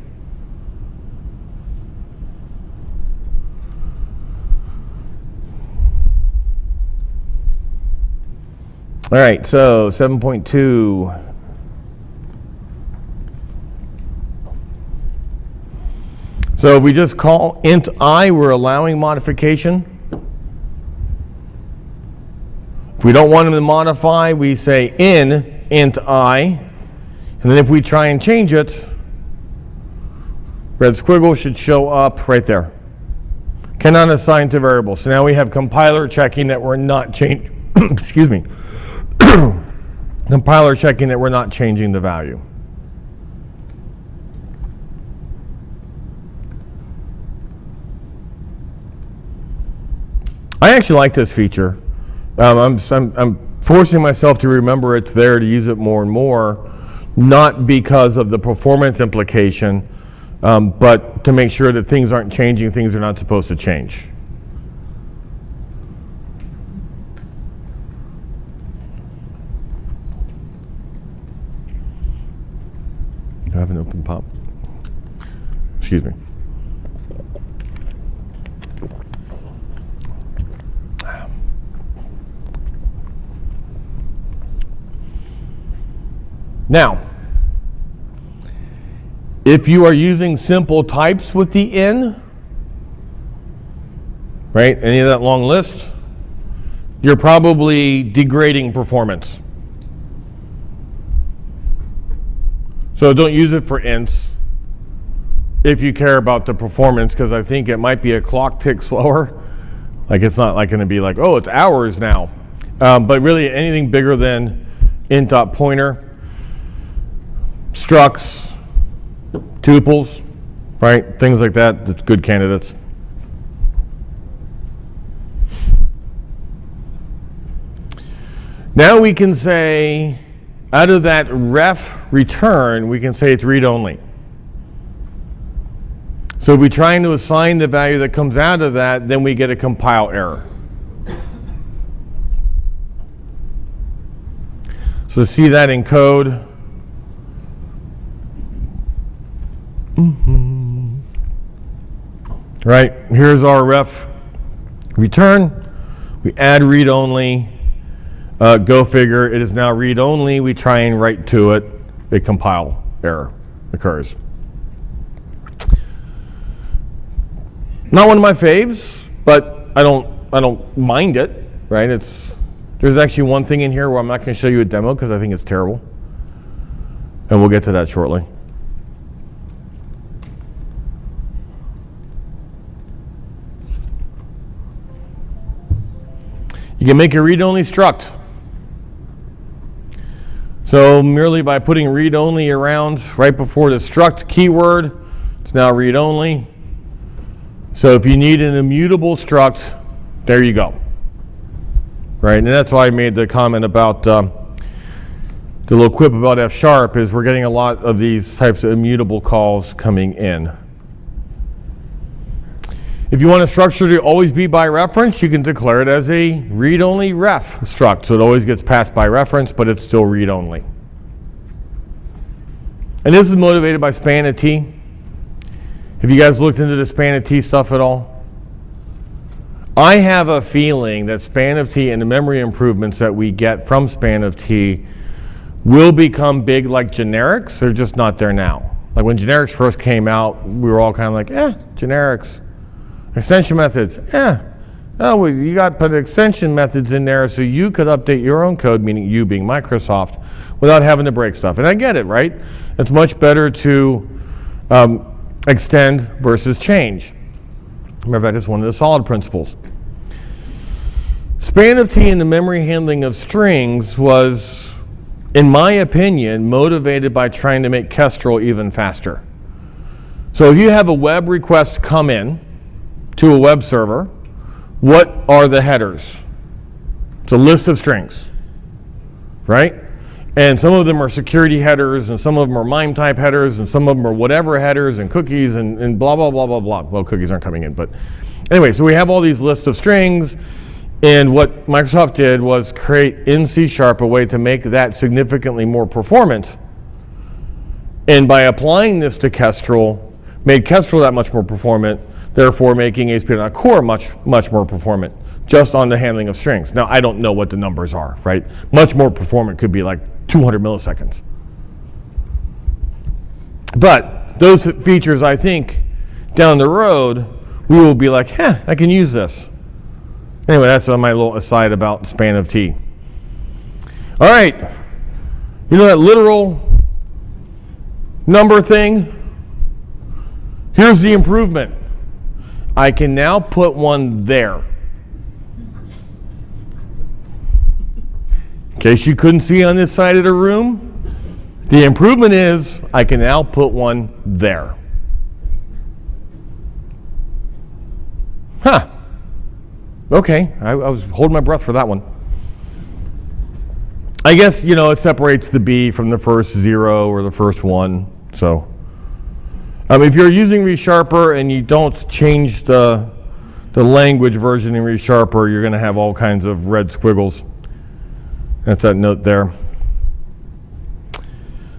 All right, so 7.2. So if we just call int I, we're allowing modification. If we don't want them to modify, we say in int I. And then if we try and change it, red squiggle should show up right there. Cannot assign to variable. So now we have compiler checking that we're not changing, excuse me. Compiler checking that we're not changing the value. I actually like this feature. I'm forcing myself to remember it's there to use it more and more, not because of the performance implication, but to make sure that things aren't changing things they're not supposed to change. I have an open pop. Excuse me. Now, if you are using simple types with the in, right, any of that long list, you're probably degrading performance. So don't use it for ints if you care about the performance, because I think it might be a clock tick slower. Like it's not like going to be like, oh, it's hours now. But really anything bigger than int.pointer, structs, tuples, right? Things like that, that's good candidates. Now we can say, out of that ref return, we can say it's read-only. So if we're trying to assign the value that comes out of that, then we get a compile error. So to see that in code, right, here's our ref return. We add read-only. Go figure, it is now read-only. We try and write to it. A compile error occurs. Not one of my faves, but I don't mind it, right? There's actually one thing in here where I'm not going to show you a demo because I think it's terrible. And we'll get to that shortly. You can make a read-only struct. So merely by putting read-only around right before the struct keyword, it's now read-only. So if you need an immutable struct, there you go. Right, and that's why I made the comment about the little quip about F# is we're getting a lot of these types of immutable calls coming in. If you want a structure to always be by reference, you can declare it as a read-only ref struct. So it always gets passed by reference, but it's still read-only. And this is motivated by span at t. Have you guys looked into the span of T stuff at all? I have a feeling that span of T and the memory improvements that we get from span of T will become big like generics. They're just not there now. Like when generics first came out, we were all kind of like, generics. Extension methods, Oh, well, you got put extension methods in there so you could update your own code, meaning you being Microsoft, without having to break stuff. And I get it, right? It's much better to extend versus change. Remember, that is one of the solid principles. Span of T and the memory handling of strings was, in my opinion, motivated by trying to make Kestrel even faster. So if you have a web request come in to a web server, what are the headers? It's a list of strings, right? And some of them are security headers, and some of them are MIME type headers, and some of them are whatever headers, and cookies, and blah, blah, blah, blah, blah. Well, cookies aren't coming in, but anyway, so we have all these lists of strings, and what Microsoft did was create in C# a way to make that significantly more performant. And by applying this to Kestrel, made Kestrel that much more performant, therefore making ASP.NET Core much more performant, just on the handling of strings. Now, I don't know what the numbers are, right? Much more performant could be like 200 milliseconds. But those features, I think, down the road, we will be like, I can use this. Anyway, that's my little aside about span of T. All right, you know that literal number thing? Here's the improvement. I can now put one there. In case you couldn't see on this side of the room, the improvement is I can now put one there. Okay, I was holding my breath for that one. I guess, it separates the B from the first 0 or the first 1, so. If you're using ReSharper and you don't change the language version in ReSharper, you're going to have all kinds of red squiggles. That's that note there.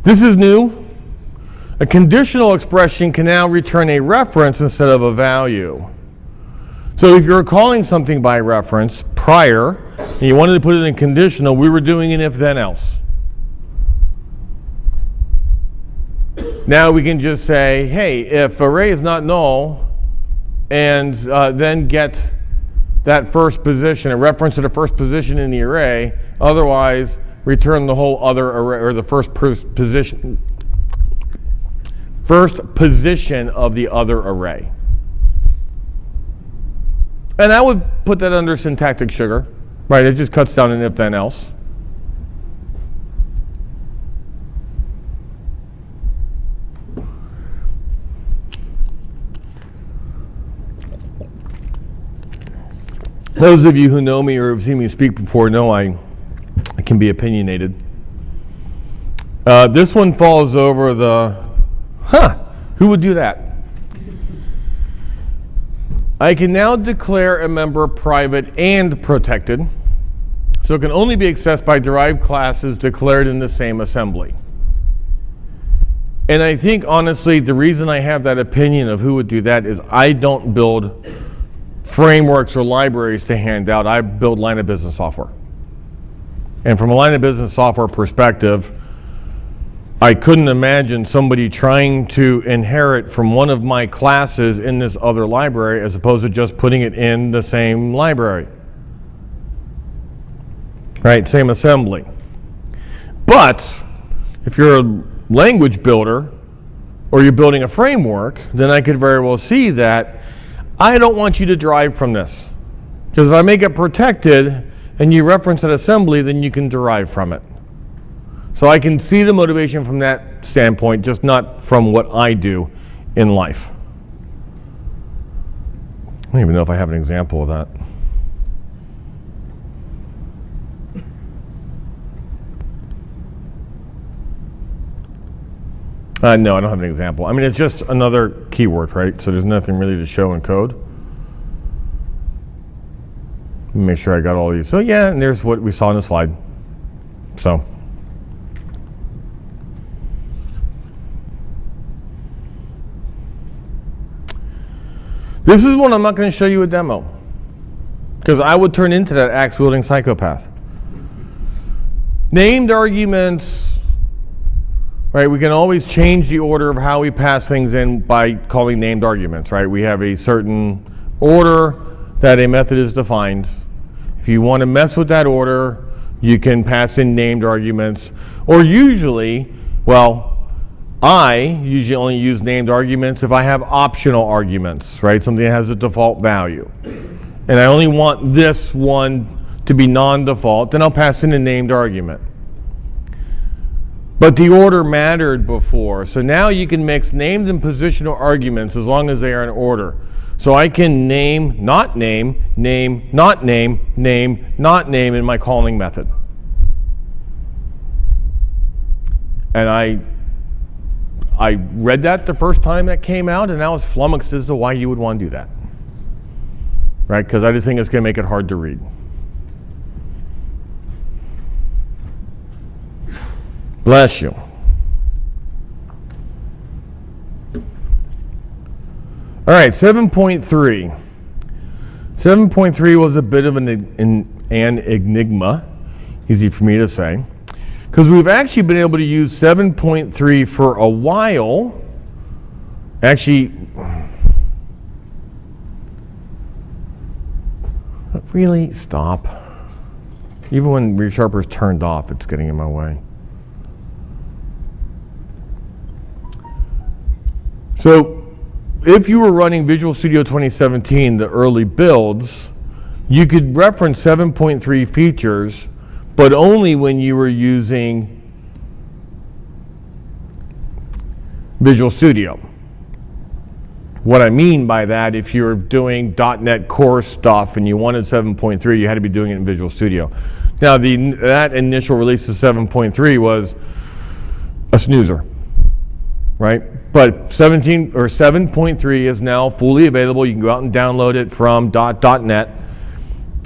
This is new. A conditional expression can now return a reference instead of a value. So if you're calling something by reference prior, and you wanted to put it in conditional, we were doing an if then else. Now we can just say, hey, if array is not null, and then get that first position, a reference to the first position in the array, otherwise return the whole other array, or the first position of the other array. And I would put that under syntactic sugar, right? It just cuts down an if then else. Those of you who know me or have seen me speak before know I can be opinionated. This one falls over the, who would do that? I can now declare a member private and protected, so it can only be accessed by derived classes declared in the same assembly. And I think, honestly, the reason I have that opinion of who would do that is I don't build frameworks or libraries to hand out. I build line of business software. And from a line of business software perspective, I couldn't imagine somebody trying to inherit from one of my classes in this other library as opposed to just putting it in the same library. Right, same assembly. But if you're a language builder or you're building a framework, then I could very well see that I don't want you to derive from this. Because if I make it protected and you reference an assembly, then you can derive from it. So I can see the motivation from that standpoint, just not from what I do in life. I don't even know if I have an example of that. No, I don't have an example. I mean, it's just another keyword, right? So there's nothing really to show in code. Let me make sure I got all these. So yeah, and there's what we saw in the slide. So. This is one I'm not going to show you a demo, because I would turn into that axe-wielding psychopath. Named arguments, right? We can always change the order of how we pass things in by calling named arguments, right? We have a certain order that a method is defined. If you want to mess with that order, you can pass in named arguments, or usually, well, I usually only use named arguments if I have optional arguments, right? Something that has a default value. And I only want this one to be non-default, then I'll pass in a named argument. But the order mattered before, so now you can mix named and positional arguments as long as they are in order. So I can name, not name, name, not name, name, not name in my calling method. And I read that the first time that came out, and I was flummoxed as to why you would want to do that. Right? Because I just think it's going to make it hard to read. Bless you. All right, 7.3. 7.3 was a bit of an enigma, easy for me to say, because we've actually been able to use 7.3 for a while. Actually, really, stop. Even when ReSharper's turned off, it's getting in my way. So, if you were running Visual Studio 2017, the early builds, you could reference 7.3 features, but only when you were using Visual Studio. What I mean by that, if you were doing .NET Core stuff and you wanted 7.3, you had to be doing it in Visual Studio. Now, that initial release of 7.3 was a snoozer, right? But 7.3 is now fully available. You can go out and download it from .NET,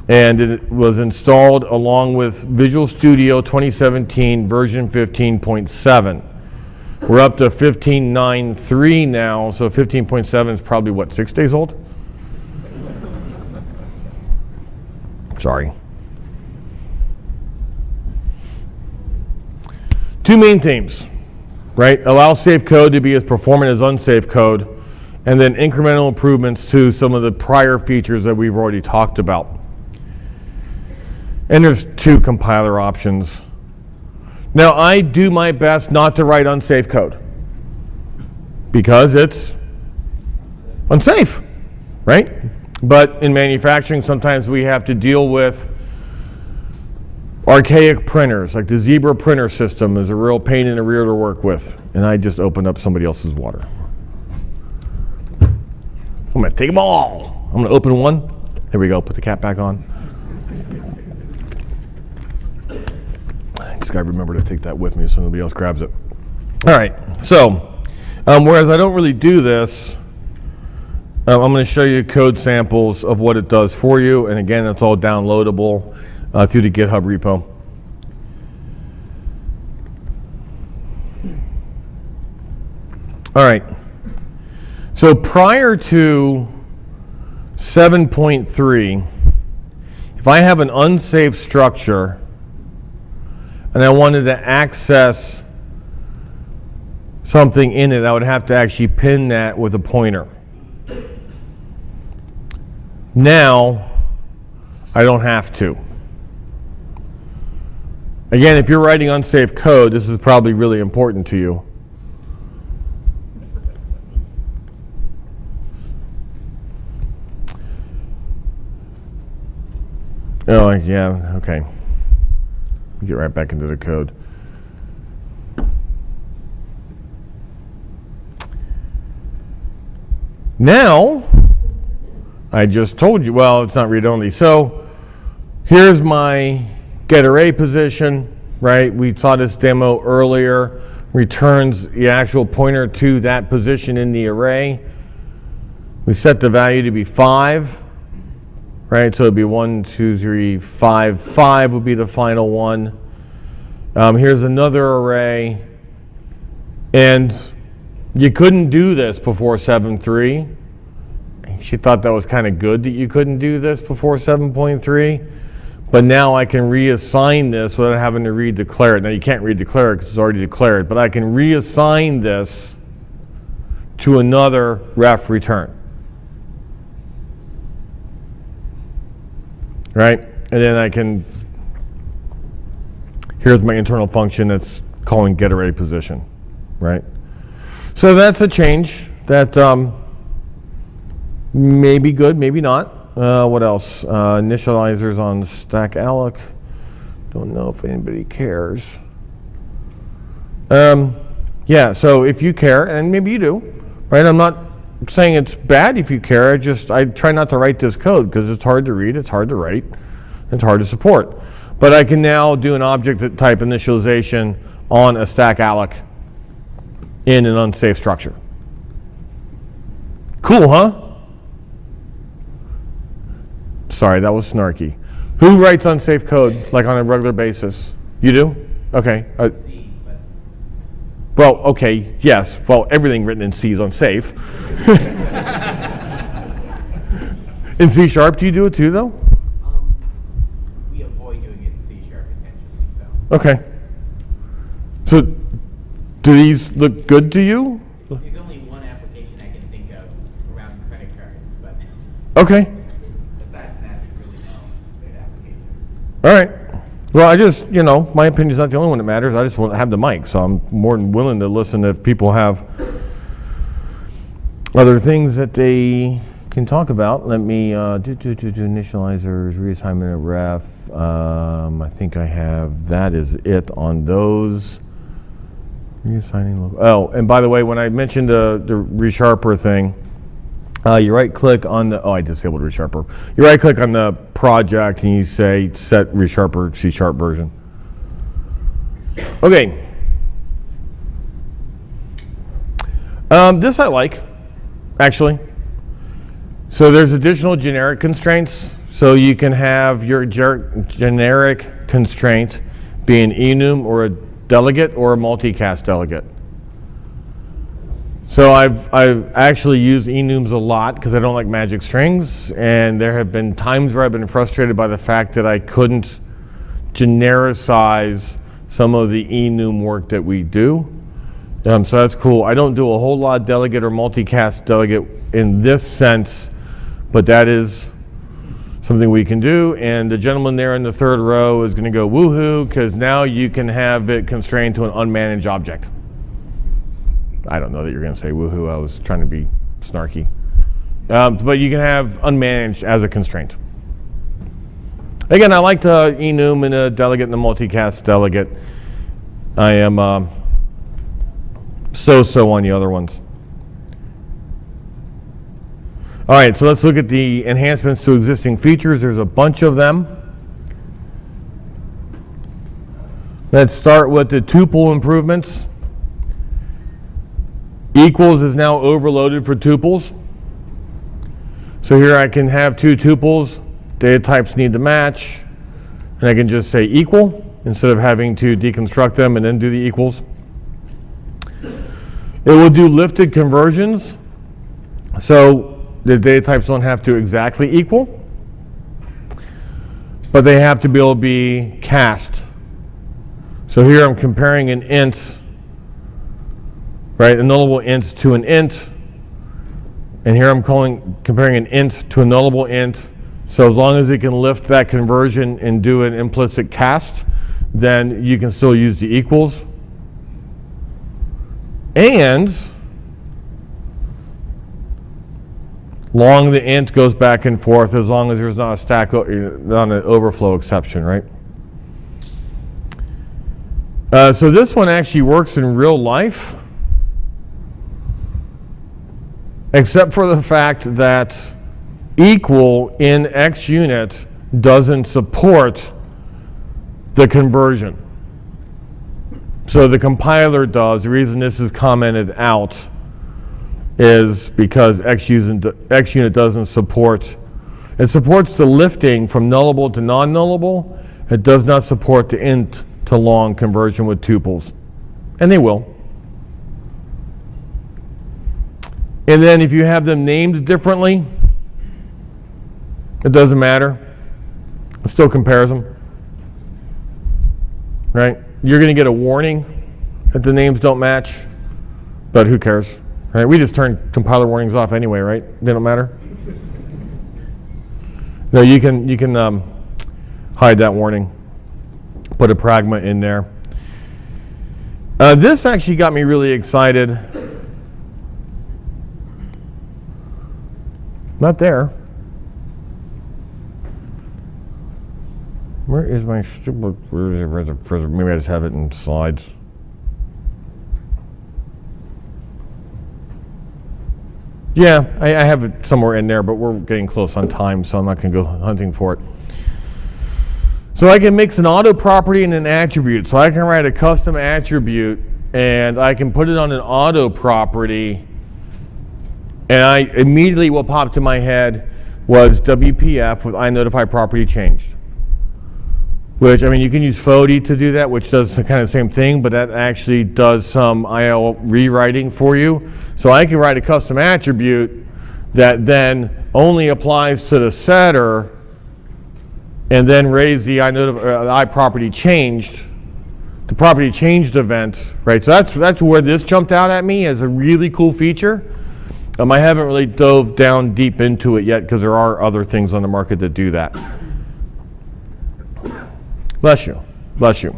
and it was installed along with Visual Studio 2017 version 15.7. We're up to 15.9.3 now, so 15.7 is probably, what, 6 days old? Sorry. Two main themes, right? Allow safe code to be as performant as unsafe code, and then incremental improvements to some of the prior features that we've already talked about. And there's two compiler options. Now, I do my best not to write unsafe code because it's unsafe, right? But in manufacturing, sometimes we have to deal with archaic printers, like the Zebra printer system is a real pain in the rear to work with. And I just opened up somebody else's water. I'm going to take them all. I'm going to open one. There we go. Put the cap back on. I remember to take that with me so nobody else grabs it. All right, so whereas I don't really do this, I'm going to show you code samples of what it does for you, and again, it's all downloadable through the GitHub repo. All right, so prior to 7.3, if I have an unsafe structure and I wanted to access something in it, I would have to actually pin that with a pointer. Now, I don't have to. Again, if you're writing unsafe code, this is probably really important to you. Oh, yeah, okay. Get right back into the code. Now, I just told you, well, it's not read-only. So here's my get array position, right? We saw this demo earlier. Returns the actual pointer to that position in the array. We set the value to be 5. Right, so it'd be 1, 2, 3, 5. 5 would be the final one. Here's another array, and you couldn't do this before 7.3. I she thought that was kind of good that you couldn't do this before 7.3. But now I can reassign this without having to redeclare it. Now you can't redeclare it because it's already declared, but I can reassign this to another ref return. Right? And then I can, here's my internal function that's calling getArray position. Right? So that's a change that may be good, maybe not. What else? Initializers on stack alloc. Don't know if anybody cares. Yeah, so if you care, and maybe you do, right? I'm not saying it's bad if you care. I try not to write this code because it's hard to read, it's hard to write, it's hard to support. But I can now do an object type initialization on a stack alloc in an unsafe structure. Cool, huh? Sorry, that was snarky. Who writes unsafe code, like on a regular basis? You do? Okay. C, but Well, okay, yes. Well, everything written in C is unsafe. In C Sharp, do you do it too, though? we avoid doing it in C# intentionally. So Okay. So, do these look good to you? there's only one application I can think of around credit cards, but Okay. besides that, there's really no good application. All right. Well, I just, my opinion's not the only one that matters. I just want to have the mic, so I'm more than willing to listen if people have other things that they can talk about. Let me do initializers, reassignment of ref. I think I have, that is it on those. Reassigning local. Oh, and by the way, when I mentioned the resharper thing, you right click on the, I disabled resharper. You right click on the project and you say set resharper C# version. Okay. This I like, actually. So there's additional generic constraints. So you can have your generic constraint be an enum or a delegate or a multicast delegate. So I've actually used enums a lot because I don't like magic strings, and there have been times where I've been frustrated by the fact that I couldn't genericize some of the enum work that we do. So that's cool. I don't do a whole lot of delegate or multicast delegate in this sense, but that is something we can do. And the gentleman there in the third row is going to go woohoo, because now you can have it constrained to an unmanaged object. I don't know that you're going to say woohoo. I was trying to be snarky. But you can have unmanaged as a constraint. Again, I like the enum and a delegate and the multicast delegate. I am so-so on the other ones. All right, so let's look at the enhancements to existing features. There's a bunch of them. Let's start with the tuple improvements. Equals is now overloaded for tuples. So here I can have two tuples, data types need to match, and I can just say equal instead of having to deconstruct them and then do the equals. It will do lifted conversions, so the data types don't have to exactly equal, but they have to be able to be cast. So here I'm comparing an int, right, a nullable int to an int, and here I'm comparing an int to a nullable int. So as long as it can lift that conversion and do an implicit cast, then you can still use the equals. And long the int goes back and forth as long as there's not a stack, not an overflow exception, right? So this one actually works in real life, except for the fact that equal in XUnit doesn't support the conversion. So the compiler does. The reason this is commented out is because XUnit doesn't support, it supports the lifting from nullable to non-nullable. It does not support the int to long conversion with tuples, and they will. And then if you have them named differently, It doesn't matter. It still compares them. Right? You're going to get a warning if the names don't match, but who cares? Right? We just turn compiler warnings off anyway, right? They don't matter. No, you can hide that warning. Put a pragma in there. This actually got me really excited. Not there. Where is my stupid? Maybe I just have it in slides. Yeah, I have it somewhere in there, but we're getting close on time, so I'm not going to go hunting for it. So I can mix an auto property and an attribute. So I can write a custom attribute, and I can put it on an auto property, and I immediately what popped in my head was WPF with INotify property changed. Which, I mean, you can use FODI to do that, which does the kind of same thing, but that actually does some IL rewriting for you. So I can write a custom attribute that then only applies to the setter, and then raise the iProperty changed, the property changed event, right? So that's where this jumped out at me as a really cool feature. I haven't really dove down deep into it yet because there are other things on the market that do that. Bless you. Bless you.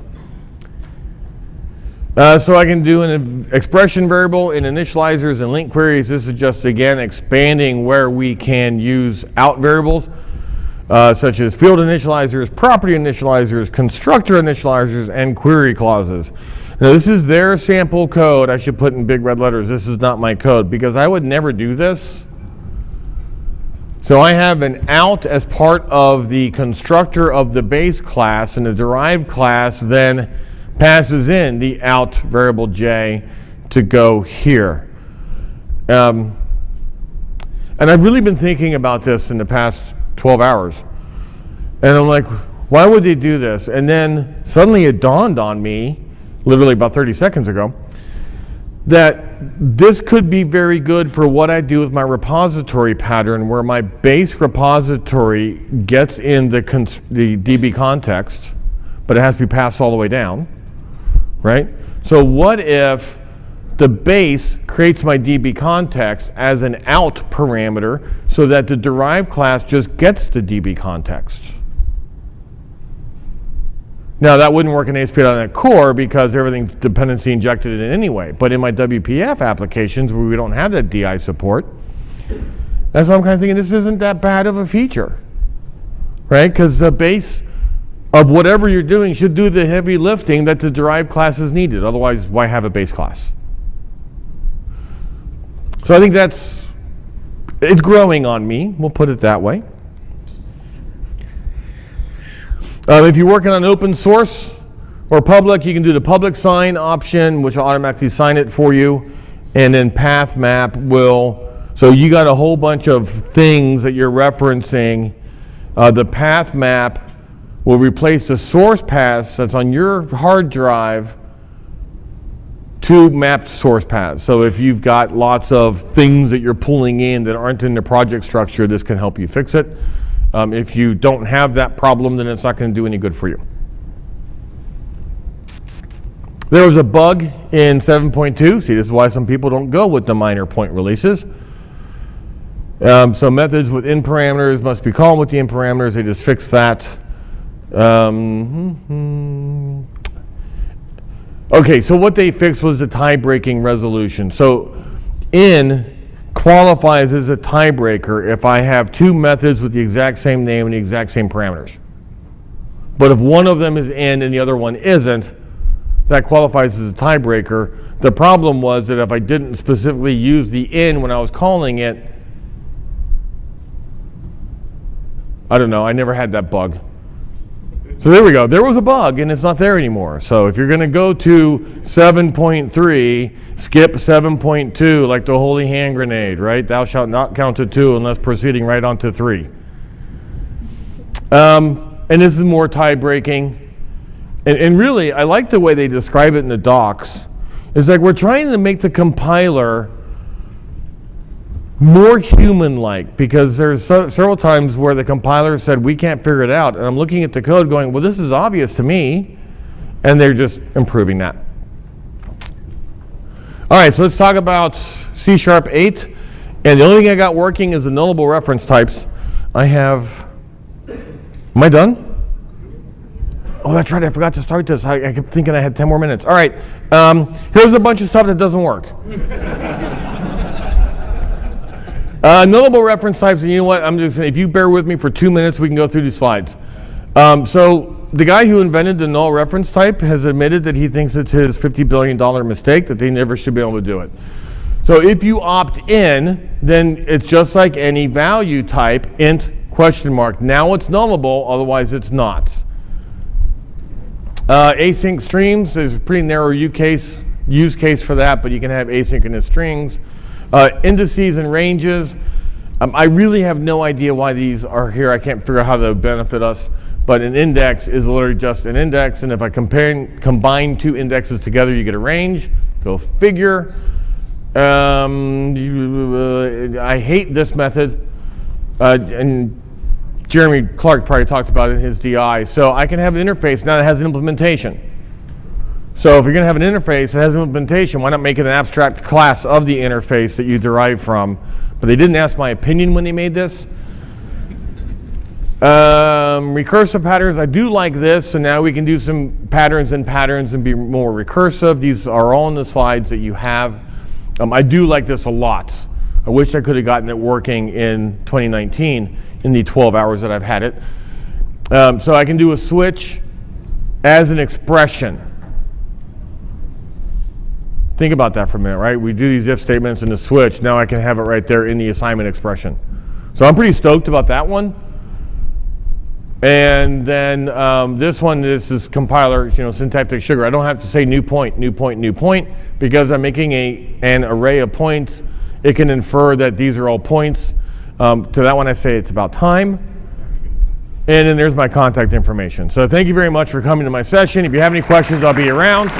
So I can do an expression variable in initializers and link queries. This is just, again, expanding where we can use out variables, such as field initializers, property initializers, constructor initializers, and query clauses. Now, this is their sample code. I should put in big red letters, this is not my code, because I would never do this. So I have an out as part of the constructor of the base class, and the derived class then passes in the out variable j to go here. And I've really been thinking about this in the past 12 hours. And I'm like, why would they do this? And then suddenly it dawned on me, literally about 30 seconds ago, that this could be very good for what I do with my repository pattern, where my base repository gets in the DB context, but it has to be passed all the way down, right? So what if the base creates my DB context as an out parameter so that the derived class just gets the DB context? Now, that wouldn't work in ASP.NET Core because everything's dependency injected in anyway. But in my WPF applications where we don't have that DI support, that's why I'm kind of thinking this isn't that bad of a feature, right? Because the base of whatever you're doing should do the heavy lifting that the derived class is needed. Otherwise, why have a base class? So I think it's growing on me. We'll put it that way. If you're working on open source or public, you can do the public sign option, which will automatically sign it for you. And then path map will, so you got a whole bunch of things that you're referencing. The path map will replace the source paths that's on your hard drive to mapped source paths. So if you've got lots of things that you're pulling in that aren't in the project structure, this can help you fix it. If you don't have that problem, then it's not going to do any good for you. There was a bug in 7.2. See, this is why some people don't go with the minor point releases. So methods with in parameters must be called with the in parameters. They just fixed that. Okay, so what they fixed was the tie-breaking resolution. So in qualifies as a tiebreaker if I have two methods with the exact same name and the exact same parameters. But if one of them is in and the other one isn't, that qualifies as a tiebreaker. The problem was that if I didn't specifically use the in when I was calling it, I don't know, I never had that bug. So there we go. There was a bug, and it's not there anymore. So if you're going to go to 7.3, skip 7.2 like the holy hand grenade, right? Thou shalt not count to 2 unless proceeding right on to 3. And this is more tie-breaking. And really, I like the way they describe it in the docs. It's like we're trying to make the compiler more human-like, because there's several times where the compiler said, we can't figure it out. And I'm looking at the code going, well, this is obvious to me. And they're just improving that. All right, so let's talk about C# 8. And the only thing I got working is the nullable reference types. I have, am I done? Oh, that's right, I forgot to start this. I kept thinking I had 10 more minutes. All right, here's a bunch of stuff that doesn't work. Nullable reference types, and you know what, I'm just, if you bear with me for 2 minutes, we can go through these slides. So the guy who invented the null reference type has admitted that he thinks it's his $50 billion mistake, that they never should be able to do it. So if you opt in, then it's just like any value type, int question mark. Now it's nullable, otherwise it's not. Async streams, there's a pretty narrow use case for that, but you can have asynchronous strings. Indices and ranges, I really have no idea why these are here. I can't figure out how they benefit us, but an index is literally just an index, and if I combine two indexes together, you get a range. Go figure. I hate this method, and Jeremy Clark probably talked about it in his DI. So I can have an interface now that has an implementation. So if you're going to have an interface that has an implementation, why not make it an abstract class of the interface that you derive from? But they didn't ask my opinion when they made this. Recursive patterns, I do like this. So now we can do some patterns and be more recursive. These are all in the slides that you have. I do like this a lot. I wish I could have gotten it working in 2019 in the 12 hours that I've had it. So I can do a switch as an expression. Think about that for a minute, right? We do these if statements and the switch. Now I can have it right there in the assignment expression. So I'm pretty stoked about that one. And then this is compiler, syntactic sugar. I don't have to say new point, because I'm making an array of points. It can infer that these are all points. To that one I say it's about time. And then there's my contact information. So thank you very much for coming to my session. If you have any questions, I'll be around.